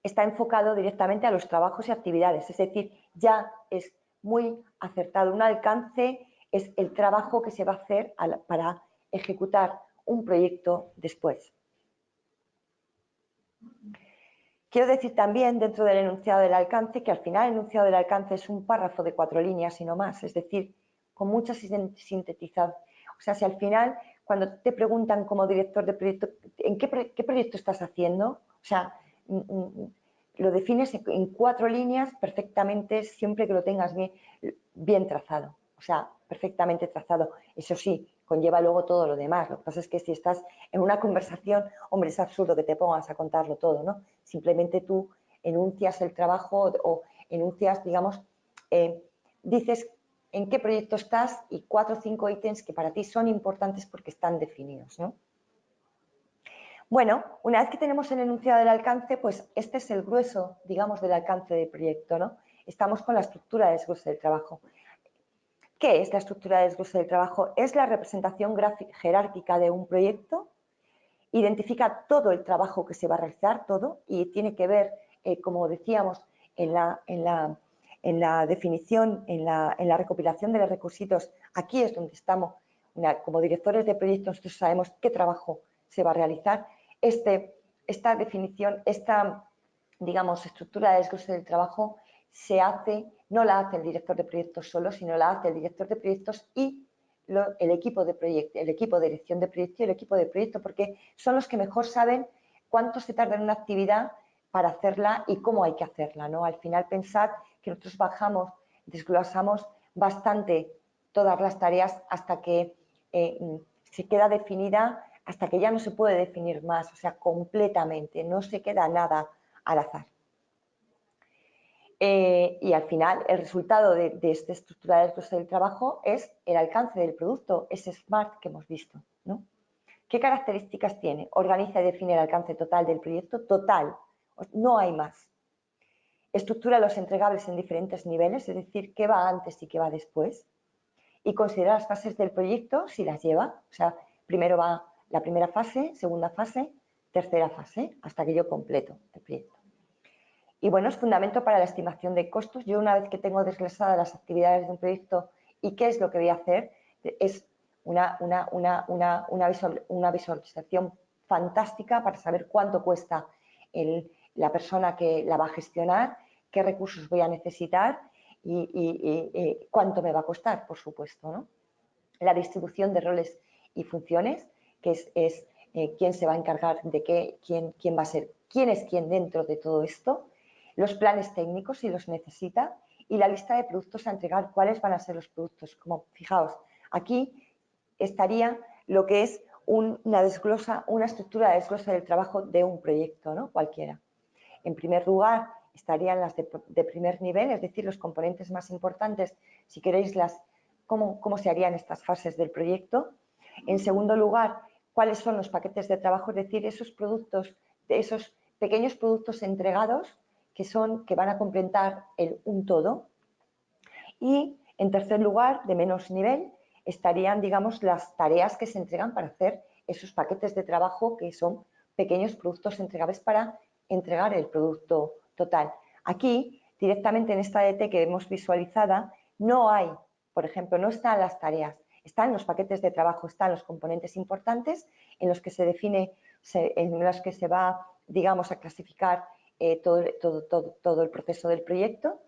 está enfocado directamente a los trabajos y actividades, es decir, ya es muy acertado. Un alcance es el trabajo que se va a hacer para ejecutar un proyecto después. Quiero decir también, dentro del enunciado del alcance, que al final el enunciado del alcance es un párrafo de 4 líneas y no más, es decir, con mucha sintetización. O sea, si al final, cuando te preguntan como director de proyecto, ¿en qué proyecto estás haciendo? O sea, lo defines en 4 líneas perfectamente, siempre que lo tengas bien trazado. O sea, perfectamente trazado. Eso sí, conlleva luego todo lo demás. Lo que pasa es que si estás en una conversación, hombre, es absurdo que te pongas a contarlo todo, ¿no? Simplemente tú enuncias el trabajo o enuncias, digamos, dices en qué proyecto estás y 4 o 5 ítems que para ti son importantes porque están definidos, ¿no? Bueno, una vez que tenemos el enunciado del alcance, pues este es el grueso, digamos, del alcance del proyecto, ¿no? Estamos con la estructura de desglose del trabajo. ¿Qué es la estructura de desglose del trabajo? Es la representación jerárquica de un proyecto, identifica todo el trabajo que se va a realizar, todo, y tiene que ver, como decíamos, en la definición, en la recopilación de los requisitos. Aquí es donde estamos, como directores de proyectos, nosotros sabemos qué trabajo se va a realizar. Esta definición, esta, digamos, estructura de desglose del trabajo se hace, no la hace el director de proyectos solo, sino la hace el director de proyectos y el equipo de proyecto, el equipo de dirección de proyecto y el equipo de proyecto, porque son los que mejor saben cuánto se tarda en una actividad para hacerla y cómo hay que hacerla, ¿no? Al final pensad que nosotros desglosamos bastante todas las tareas hasta que se queda definida, hasta que ya no se puede definir más, o sea, completamente, no se queda nada al azar. Y al final el resultado de esta estructura de desglose del trabajo es el alcance del producto, ese SMART que hemos visto, ¿no? ¿Qué características tiene? Organiza y define el alcance total del proyecto, total, no hay más. Estructura los entregables en diferentes niveles, es decir, qué va antes y qué va después. Y considera las fases del proyecto si las lleva, o sea, primero va la primera fase, segunda fase, tercera fase, hasta que yo completo el proyecto. Y bueno, es fundamento para la estimación de costos. Yo una vez que tengo desglosadas las actividades de un proyecto y qué es lo que voy a hacer, es una visualización fantástica para saber cuánto cuesta la persona que la va a gestionar, qué recursos voy a necesitar y cuánto me va a costar, por supuesto, ¿no? La distribución de roles y funciones, que es quién se va a encargar de qué, quién va a ser, quién es quién dentro de todo esto, los planes técnicos si los necesita y la lista de productos a entregar, cuáles van a ser los productos. Como fijaos, aquí estaría lo que es una estructura de desglosa del trabajo de un proyecto, ¿no? Cualquiera. En primer lugar, estarían las de primer nivel, es decir, los componentes más importantes, si queréis, cómo se harían estas fases del proyecto. En segundo lugar, cuáles son los paquetes de trabajo, es decir, esos productos, esos pequeños productos entregados que van a completar un todo. Y en tercer lugar, de menos nivel, estarían, digamos, las tareas que se entregan para hacer esos paquetes de trabajo que son pequeños productos entregables para entregar el producto total. Aquí, directamente en esta DT que hemos visualizada, no hay, por ejemplo, no están las tareas, están los paquetes de trabajo, están los componentes importantes en los que se define, en los que se va, digamos, a clasificar todo el proceso del proyecto.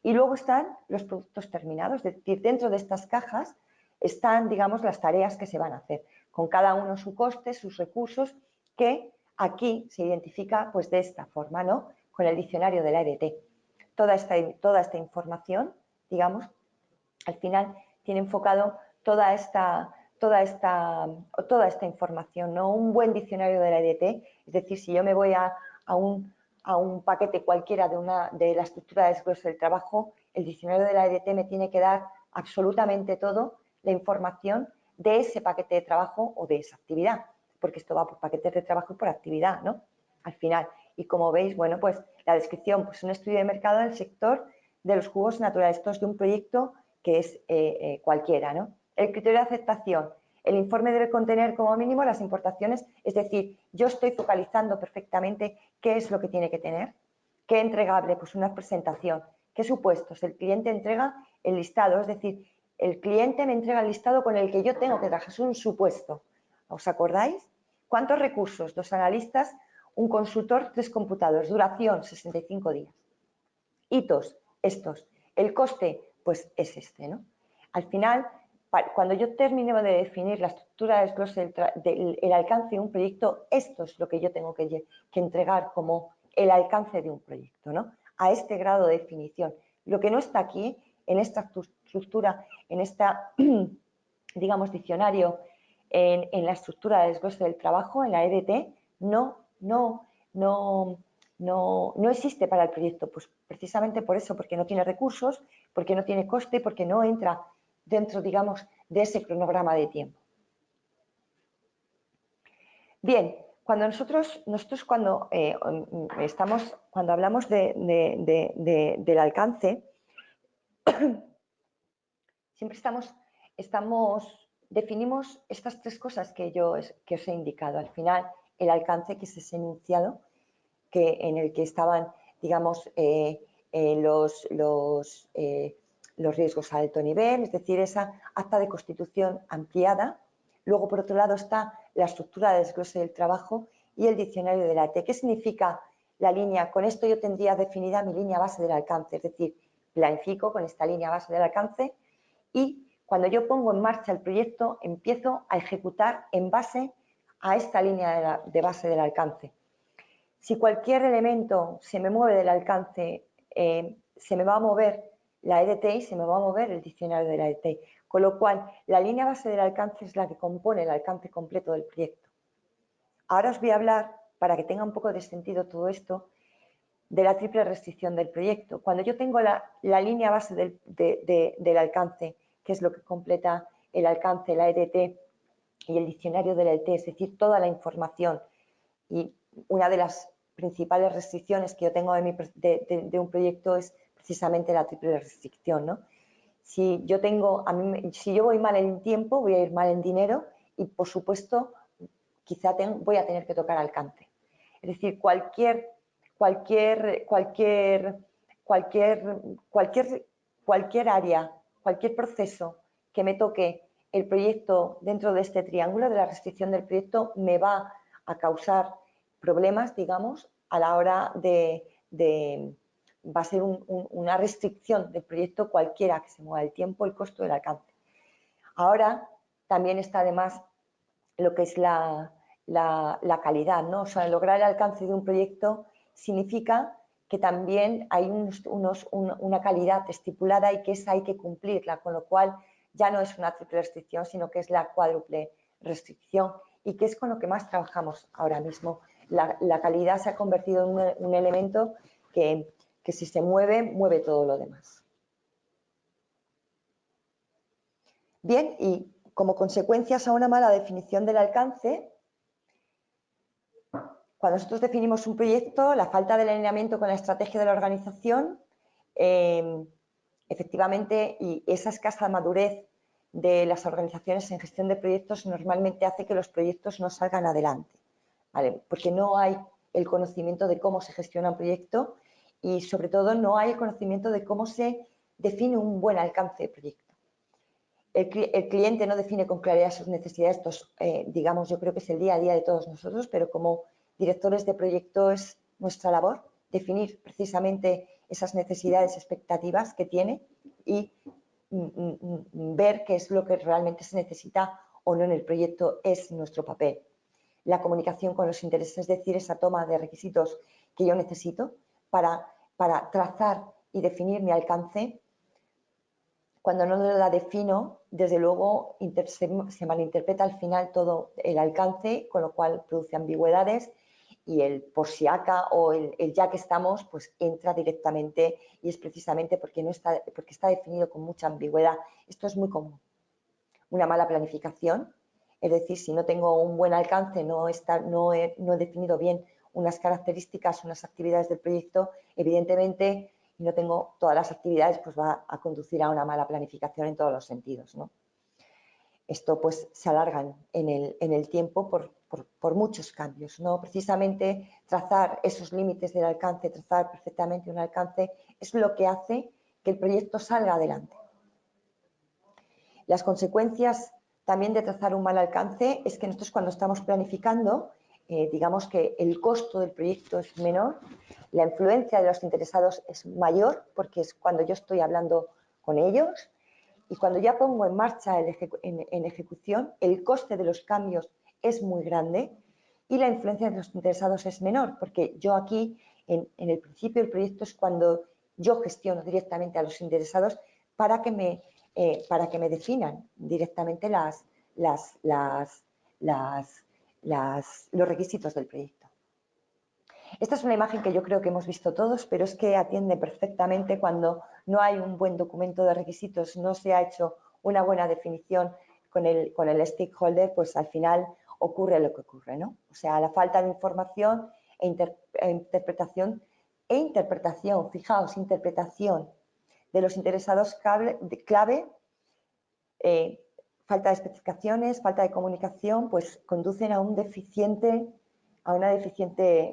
Y luego están los productos terminados, es decir, dentro de estas cajas están, digamos, las tareas que se van a hacer, con cada uno su coste, sus recursos, que aquí se identifica pues de esta forma, ¿no? Con el diccionario de la EDT. Toda esta información, digamos, al final tiene enfocado toda esta información, ¿no? Un buen diccionario de la EDT, es decir, si yo me voy a un paquete cualquiera de la estructura de desglose del trabajo, el diccionario de la EDT me tiene que dar absolutamente todo la información de ese paquete de trabajo o de esa actividad, porque esto va por paquetes de trabajo y por actividad, ¿no? Al final. Y como veis, bueno, pues la descripción, pues un estudio de mercado del sector de los jugos naturales. Esto es de un proyecto que es cualquiera, ¿no? El criterio de aceptación. El informe debe contener como mínimo las importaciones, es decir, yo estoy focalizando perfectamente qué es lo que tiene que tener. ¿Qué entregable? Pues una presentación. ¿Qué supuestos? El cliente entrega el listado, es decir, el cliente me entrega el listado con el que yo tengo que trabajar, es un supuesto. ¿Os acordáis? ¿Cuántos recursos? 2 analistas, un consultor, 3 computadores. Duración, 65 días. Hitos, estos. El coste, pues es este, ¿no? Al final, cuando yo termine de definir la estructura de desglose del alcance de un proyecto, esto es lo que yo tengo que entregar como el alcance de un proyecto, ¿no? A este grado de definición. Lo que no está aquí, en esta estructura, en esta, digamos, diccionario, en la estructura de desglose del trabajo, en la EDT, no existe para el proyecto, pues precisamente por eso, porque no tiene recursos, porque no tiene coste, porque no entra dentro, digamos, de ese cronograma de tiempo. Bien, cuando nosotros cuando hablamos del alcance, siempre definimos estas 3 cosas que os he indicado. Al final, el alcance, que es ese enunciado en el que estaban, digamos, los riesgos a alto nivel, es decir, esa acta de constitución ampliada. Luego, por otro lado, está la estructura de desglose del trabajo y el diccionario de la AT. ¿Qué significa la línea? Con esto yo tendría definida mi línea base del alcance, es decir, planifico con esta línea base del alcance y cuando yo pongo en marcha el proyecto, empiezo a ejecutar en base a esta línea de base del alcance. Si cualquier elemento se me mueve del alcance, se me va a mover la EDT y se me va a mover el diccionario de la EDT. Con lo cual, la línea base del alcance es la que compone el alcance completo del proyecto. Ahora os voy a hablar, para que tenga un poco de sentido todo esto, de la triple restricción del proyecto. Cuando yo tengo la línea base del alcance, que es lo que completa el alcance, la EDT y el diccionario de la EDT, es decir, toda la información, y una de las principales restricciones que yo tengo de un proyecto es precisamente la triple restricción, ¿no? Si yo voy mal en tiempo, voy a ir mal en dinero y, por supuesto, quizá voy a tener que tocar alcance. Es decir, cualquier área, cualquier proceso que me toque el proyecto dentro de este triángulo de la restricción del proyecto me va a causar problemas, digamos, a la hora va a ser una restricción del proyecto cualquiera que se mueva el tiempo, el costo, el alcance. Ahora también está además lo que es la calidad, ¿no? O sea, lograr el alcance de un proyecto significa que también hay una calidad estipulada y que esa hay que cumplirla, con lo cual ya no es una triple restricción, sino que es la cuádruple restricción y que es con lo que más trabajamos ahora mismo. La calidad se ha convertido en un elemento que si se mueve, mueve todo lo demás. Bien, y como consecuencias a una mala definición del alcance, cuando nosotros definimos un proyecto, la falta de alineamiento con la estrategia de la organización, efectivamente, y esa escasa madurez de las organizaciones en gestión de proyectos normalmente hace que los proyectos no salgan adelante, ¿vale? Porque no hay el conocimiento de cómo se gestiona un proyecto y, sobre todo, no hay el conocimiento de cómo se define un buen alcance de proyecto. El cliente no define con claridad sus necesidades, digamos, yo creo que es el día a día de todos nosotros, pero como directores de proyecto es nuestra labor definir precisamente esas necesidades, expectativas que tiene y ver qué es lo que realmente se necesita o no en el proyecto es nuestro papel. La comunicación con los intereses, es decir, esa toma de requisitos que yo necesito para trazar y definir mi alcance. Cuando no la defino, desde luego se malinterpreta al final todo el alcance, con lo cual produce ambigüedades y el por si acá o el ya que estamos, pues entra directamente y es precisamente porque está definido con mucha ambigüedad. Esto es muy común. Una mala planificación, es decir, si no tengo un buen alcance, no he definido bien unas características, unas actividades del proyecto, evidentemente, y no tengo todas las actividades, pues va a conducir a una mala planificación en todos los sentidos, ¿no? Esto pues se alarga en el tiempo por muchos cambios, ¿no? Precisamente trazar esos límites del alcance, trazar perfectamente un alcance, es lo que hace que el proyecto salga adelante. Las consecuencias también de trazar un mal alcance es que nosotros cuando estamos planificando, digamos que el costo del proyecto es menor, la influencia de los interesados es mayor, porque es cuando yo estoy hablando con ellos, y cuando ya pongo en marcha en ejecución, el coste de los cambios es muy grande y la influencia de los interesados es menor, porque yo aquí, en el principio del proyecto, es cuando yo gestiono directamente a los interesados para que me definan directamente los requisitos del proyecto. Esta es una imagen que yo creo que hemos visto todos, pero es que atiende perfectamente cuando no hay un buen documento de requisitos, no se ha hecho una buena definición con el stakeholder, pues al final ocurre lo que ocurre, ¿no? O sea, la falta de información e interpretación, fijaos, interpretación de los interesados clave, falta de especificaciones, falta de comunicación, pues conducen a una deficiente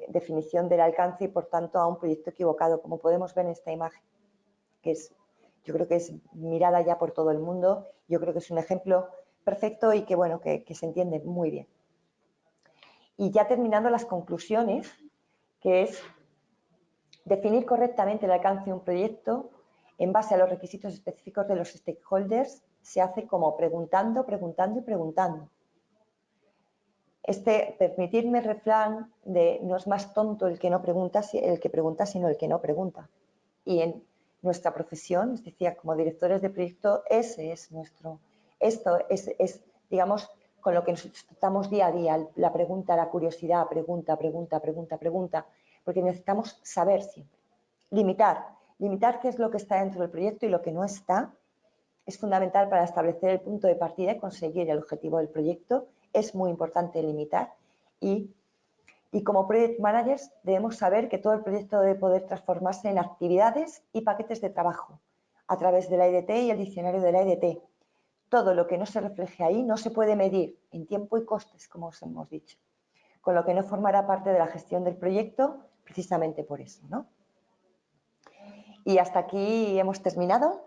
definición del alcance y, por tanto, a un proyecto equivocado, como podemos ver en esta imagen, que yo creo que es mirada ya por todo el mundo. Yo creo que es un ejemplo perfecto y que, bueno, que se entiende muy bien. Y ya terminando las conclusiones, que es definir correctamente el alcance de un proyecto en base a los requisitos específicos de los stakeholders, se hace como preguntando, preguntando y preguntando. Permitirme el refrán de no es más tonto el que pregunta, sino el que no pregunta. Y en nuestra profesión, es decir, como directores de proyecto, esto es, digamos, con lo que nos tratamos día a día, la pregunta, la curiosidad, pregunta, porque necesitamos saber siempre. Limitar qué es lo que está dentro del proyecto y lo que no está, es fundamental para establecer el punto de partida y conseguir el objetivo del proyecto. Es muy importante limitar y como Project Managers debemos saber que todo el proyecto debe poder transformarse en actividades y paquetes de trabajo a través de la IDT y el diccionario de la IDT. Todo lo que no se refleje ahí no se puede medir en tiempo y costes, como os hemos dicho, con lo que no formará parte de la gestión del proyecto precisamente por eso, ¿no? Y hasta aquí hemos terminado.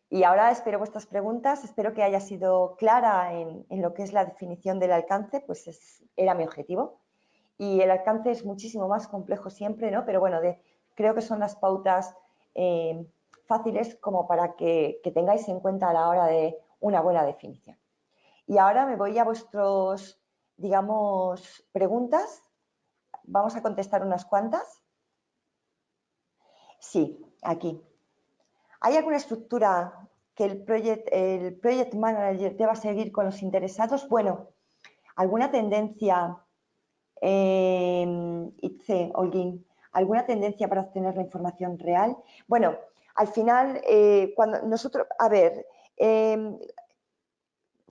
Y ahora espero vuestras preguntas, espero que haya sido clara en lo que es la definición del alcance, pues era mi objetivo. Y el alcance es muchísimo más complejo siempre, ¿no? Pero bueno, creo que son las pautas fáciles como para que tengáis en cuenta a la hora de una buena definición. Y ahora me voy a vuestros, digamos, preguntas. Vamos a contestar unas cuantas. Sí, aquí. ¿Hay alguna estructura que el project manager deba seguir con los interesados? Bueno, alguna tendencia, Itze, Olguín, alguna tendencia para obtener la información real. Bueno, al final, cuando nosotros, a ver,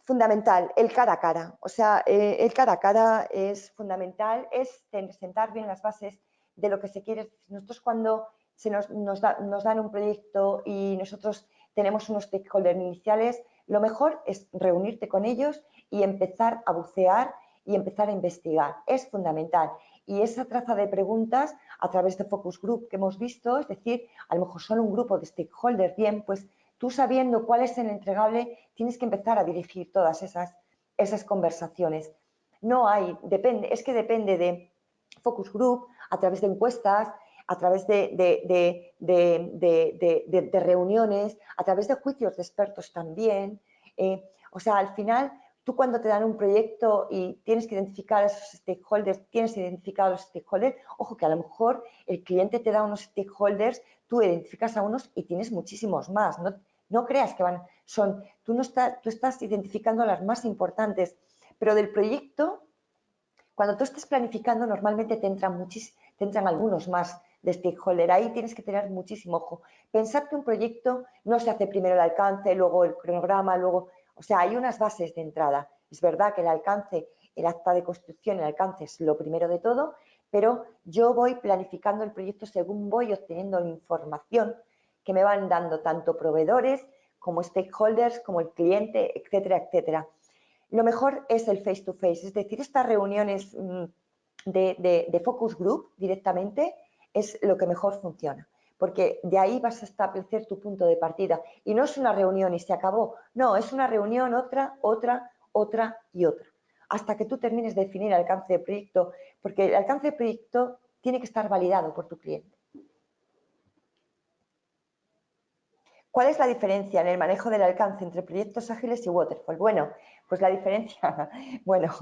fundamental, el cara a cara. O sea, el cara a cara es fundamental, es sentar bien las bases de lo que se quiere. Nosotros cuando nos dan un proyecto y nosotros tenemos unos stakeholders iniciales, lo mejor es reunirte con ellos y empezar a bucear y empezar a investigar. Es fundamental. Y esa traza de preguntas a través de focus group que hemos visto, es decir, a lo mejor son un grupo de stakeholders, bien, pues tú sabiendo cuál es el entregable, tienes que empezar a dirigir todas esas conversaciones. No hay, es que depende de focus group, a través de encuestas, a través de reuniones, a través de juicios de expertos también. O sea, al final, tú cuando te dan un proyecto y tienes que identificar a esos stakeholders, tienes identificado a los stakeholders, ojo que a lo mejor el cliente te da unos stakeholders, tú identificas a unos y tienes muchísimos más. No creas que tú estás identificando a las más importantes, pero del proyecto, cuando tú estás planificando, normalmente te entran algunos más de stakeholder. Ahí tienes que tener muchísimo ojo. Pensar que un proyecto no se hace primero el alcance, luego el cronograma, luego... O sea, hay unas bases de entrada. Es verdad que el alcance, el acta de construcción, el alcance es lo primero de todo, pero yo voy planificando el proyecto según voy obteniendo la información que me van dando tanto proveedores como stakeholders, como el cliente, etcétera, etcétera. lo mejor es el face to face, es decir, estas reuniones de focus group directamente es lo que mejor funciona, porque de ahí vas a establecer tu punto de partida y no es una reunión y se acabó, no, es una reunión, otra y otra, hasta que tú termines de definir el alcance del proyecto, porque el alcance del proyecto tiene que estar validado por tu cliente. ¿Cuál es la diferencia en el manejo del alcance entre proyectos ágiles y waterfall? Bueno, pues la diferencia, bueno,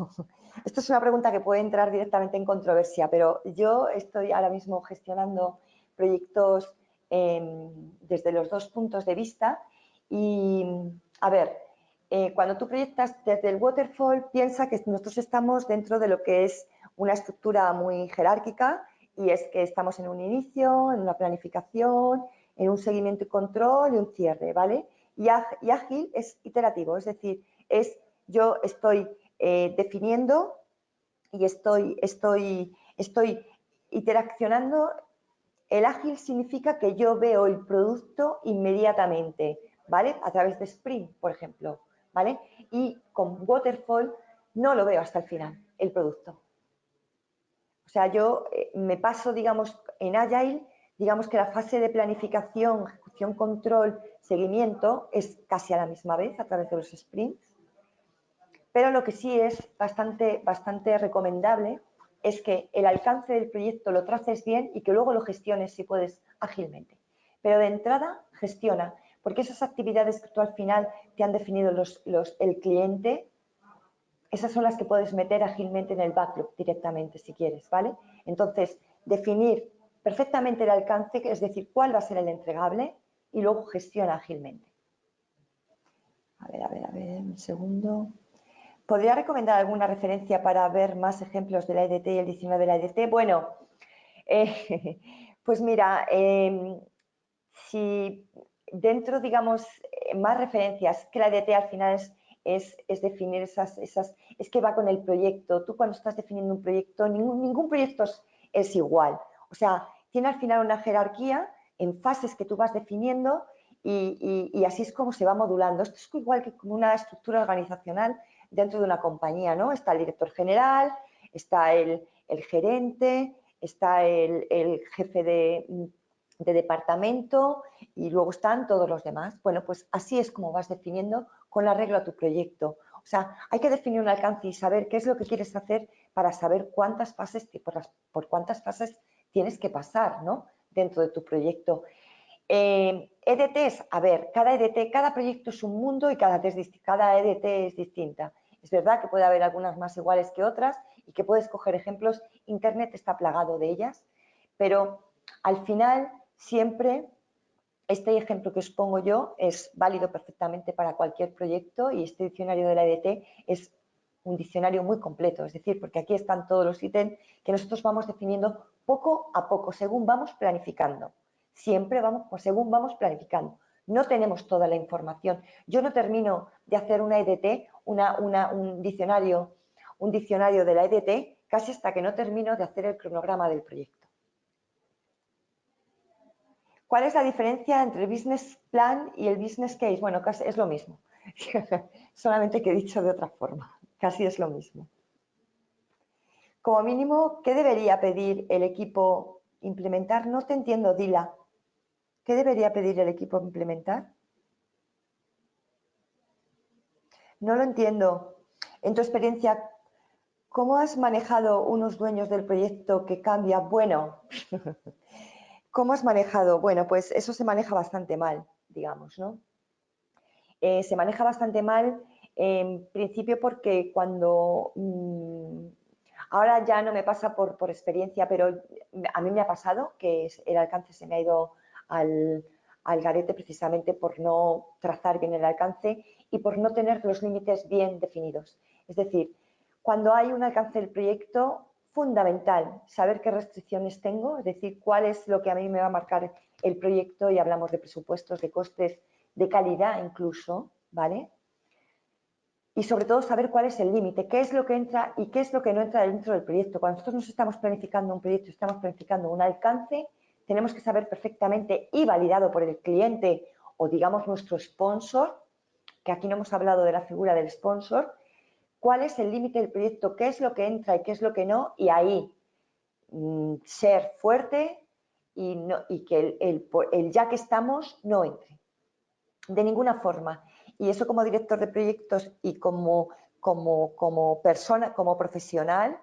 esto es una pregunta que puede entrar directamente en controversia, pero yo estoy ahora mismo gestionando proyectos desde los dos puntos de vista y, a ver, cuando tú proyectas desde el waterfall, piensa que nosotros estamos dentro de lo que es una estructura muy jerárquica y es que estamos en un inicio, en una planificación, en un seguimiento y control y un cierre, ¿vale? Y ágil es iterativo, es decir, yo estoy definiendo y estoy interaccionando. El ágil significa que yo veo el producto inmediatamente, ¿vale? A través de sprint, por ejemplo, ¿vale? Y con waterfall no lo veo hasta el final, el producto. O sea, yo me paso, digamos, en Agile, digamos que la fase de planificación, ejecución, control, seguimiento es casi a la misma vez a través de los sprints. Pero lo que sí es bastante recomendable es que el alcance del proyecto lo traces bien y que luego lo gestiones si puedes ágilmente. Pero de entrada, gestiona, porque esas actividades que tú al final te han definido el cliente, esas son las que puedes meter ágilmente en el backlog directamente si quieres, ¿vale? Entonces, definir perfectamente el alcance, es decir, cuál va a ser el entregable y luego gestiona ágilmente. A ver, un segundo. ¿Podría recomendar alguna referencia para ver más ejemplos de la EDT y el diseño de la EDT? Bueno, pues mira, si dentro, digamos, más referencias, que la EDT al final es definir es que va con el proyecto. Tú cuando estás definiendo un proyecto, ningún proyecto es igual. O sea, tiene al final una jerarquía en fases que tú vas definiendo y así es como se va modulando. Esto es igual que como una estructura organizacional dentro de una compañía, ¿no? Está el director general, está el gerente, está el jefe de departamento y luego están todos los demás. Bueno, pues así es como vas definiendo con arreglo a tu proyecto. O sea, hay que definir un alcance y saber qué es lo que quieres hacer para saber cuántas fases, por cuántas fases tienes que pasar, ¿no? Dentro de tu proyecto. EDTs, a ver, cada proyecto es un mundo y cada EDT es distinta. Es verdad que puede haber algunas más iguales que otras y que puedes coger ejemplos. Internet está plagado de ellas, pero al final siempre este ejemplo que os pongo yo es válido perfectamente para cualquier proyecto y este diccionario de la EDT es un diccionario muy completo, es decir, porque aquí están todos los ítems que nosotros vamos definiendo poco a poco, según vamos planificando. Siempre vamos, pues según vamos planificando. No tenemos toda la información. Yo no termino de hacer una EDT, un diccionario de la EDT, casi hasta que no termino de hacer el cronograma del proyecto. ¿Cuál es la diferencia entre el business plan y el business case? Bueno, casi es lo mismo, solamente que he dicho de otra forma, casi es lo mismo. Como mínimo, ¿qué debería pedir el equipo implementar? No te entiendo, Dila. ¿Qué debería pedir el equipo implementar? No lo entiendo. En tu experiencia, ¿cómo has manejado unos dueños del proyecto que cambia? Bueno, ¿cómo has manejado? Bueno, pues eso se maneja bastante mal, digamos, ¿no? Se maneja bastante mal, en principio porque cuando... ahora ya no me pasa por experiencia, pero a mí me ha pasado que el alcance se me ha ido al garete precisamente por no trazar bien el alcance y por no tener los límites bien definidos. Es decir, cuando hay un alcance del proyecto, fundamental saber qué restricciones tengo, es decir, cuál es lo que a mí me va a marcar el proyecto y hablamos de presupuestos, de costes, de calidad incluso, ¿vale? Y sobre todo saber cuál es el límite, qué es lo que entra y qué es lo que no entra dentro del proyecto. Cuando nosotros nos estamos planificando un proyecto, estamos planificando un alcance, tenemos que saber perfectamente y validado por el cliente o digamos nuestro sponsor, que aquí no hemos hablado de la figura del sponsor, cuál es el límite del proyecto, qué es lo que entra y qué es lo que no, y ahí ser fuerte y que el ya que estamos no entre, de ninguna forma. Y eso como director de proyectos y como persona, como profesional,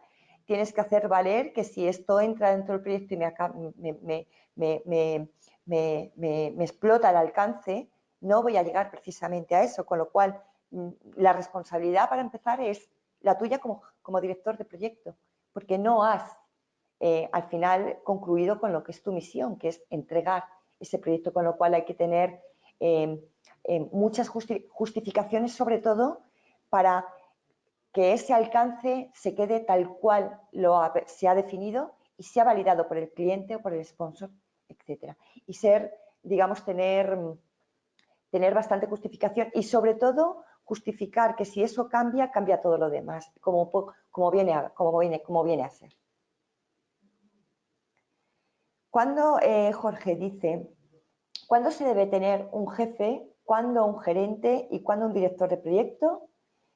tienes que hacer valer que si esto entra dentro del proyecto y me explota el alcance, no voy a llegar precisamente a eso, con lo cual la responsabilidad para empezar es la tuya como director de proyecto, porque no has al final concluido con lo que es tu misión, que es entregar ese proyecto, con lo cual hay que tener muchas justificaciones, sobre todo para que ese alcance se quede tal cual se ha definido y sea validado por el cliente o por el sponsor, etcétera. Y ser, digamos, tener bastante justificación y sobre todo justificar que si eso cambia, cambia todo lo demás, como viene a ser. Cuando Jorge dice, ¿cuándo se debe tener un jefe, cuándo un gerente y cuándo un director de proyecto?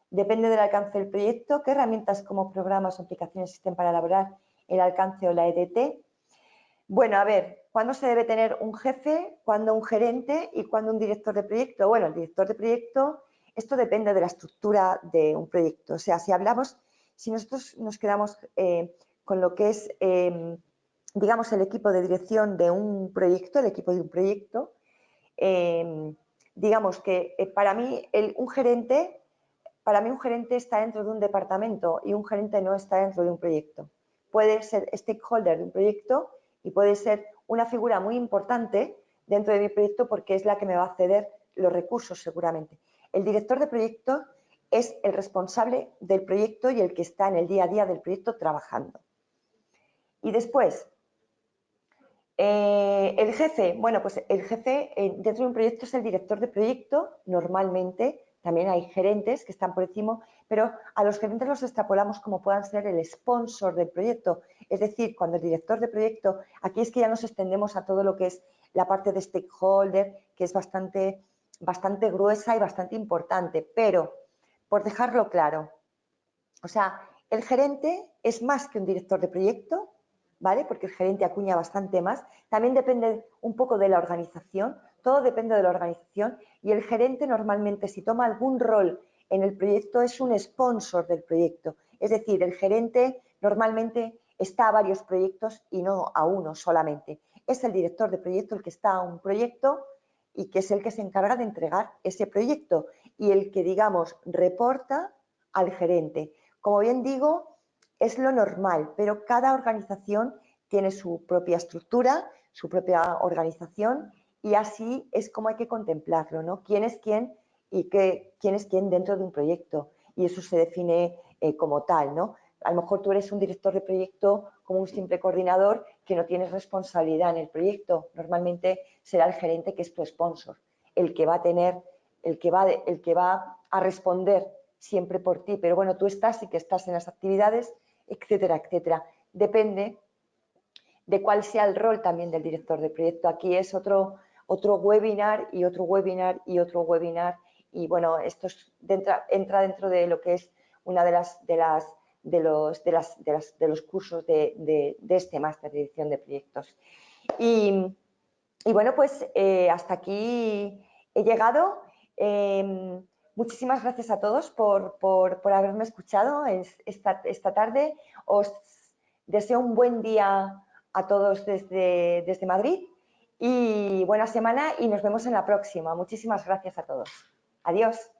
Depende del alcance del proyecto. ¿Qué herramientas como programas o aplicaciones existen para elaborar el alcance o la EDT? Bueno, a ver, ¿cuándo se debe tener un jefe, cuándo un gerente y cuándo un director de proyecto? Bueno, el director de proyecto, esto depende de la estructura de un proyecto. O sea, si nosotros nos quedamos con lo que es, digamos, el equipo de dirección de un proyecto, el equipo de un proyecto, digamos que para mí un gerente está dentro de un departamento y un gerente no está dentro de un proyecto. Puede ser stakeholder de un proyecto y puede ser una figura muy importante dentro de mi proyecto porque es la que me va a ceder los recursos seguramente. El director de proyecto es el responsable del proyecto y el que está en el día a día del proyecto trabajando. Y después, el jefe, bueno, pues el jefe dentro de un proyecto es el director de proyecto, normalmente. También hay gerentes que están por encima, pero a los gerentes los extrapolamos como puedan ser el sponsor del proyecto. Es decir, cuando el director de proyecto, aquí es que ya nos extendemos a todo lo que es la parte de stakeholder, que es bastante gruesa y bastante importante, pero por dejarlo claro, o sea, el gerente es más que un director de proyecto, ¿vale? Porque el gerente acuña bastante más. También depende un poco de la organización, todo depende de la organización y el gerente normalmente si toma algún rol en el proyecto es un sponsor del proyecto. Es decir, el gerente normalmente está a varios proyectos y no a uno solamente. Es el director de proyecto el que está a un proyecto y que es el que se encarga de entregar ese proyecto y el que, digamos, reporta al gerente. Como bien digo, es lo normal, pero cada organización tiene su propia estructura, su propia organización y así es como hay que contemplarlo, ¿no? ¿Quién es quién y quién es quién dentro de un proyecto? Y eso se define como tal, ¿no? A lo mejor tú eres un director de proyecto como un simple coordinador que no tienes responsabilidad en el proyecto. Normalmente será el gerente que es tu sponsor, el que va a tener, el que va a responder siempre por ti, pero bueno, tú estás y que estás en las actividades, etcétera, etcétera. Depende de cuál sea el rol también del director de proyecto. Aquí es otro webinar y otro webinar y otro webinar y bueno, esto entra dentro de lo que es una de los cursos de este máster de dirección de proyectos. Y bueno, pues hasta aquí he llegado. Muchísimas gracias a todos por haberme escuchado esta tarde. Os deseo un buen día a todos desde Madrid y buena semana y nos vemos en la próxima. Muchísimas gracias a todos. Adiós.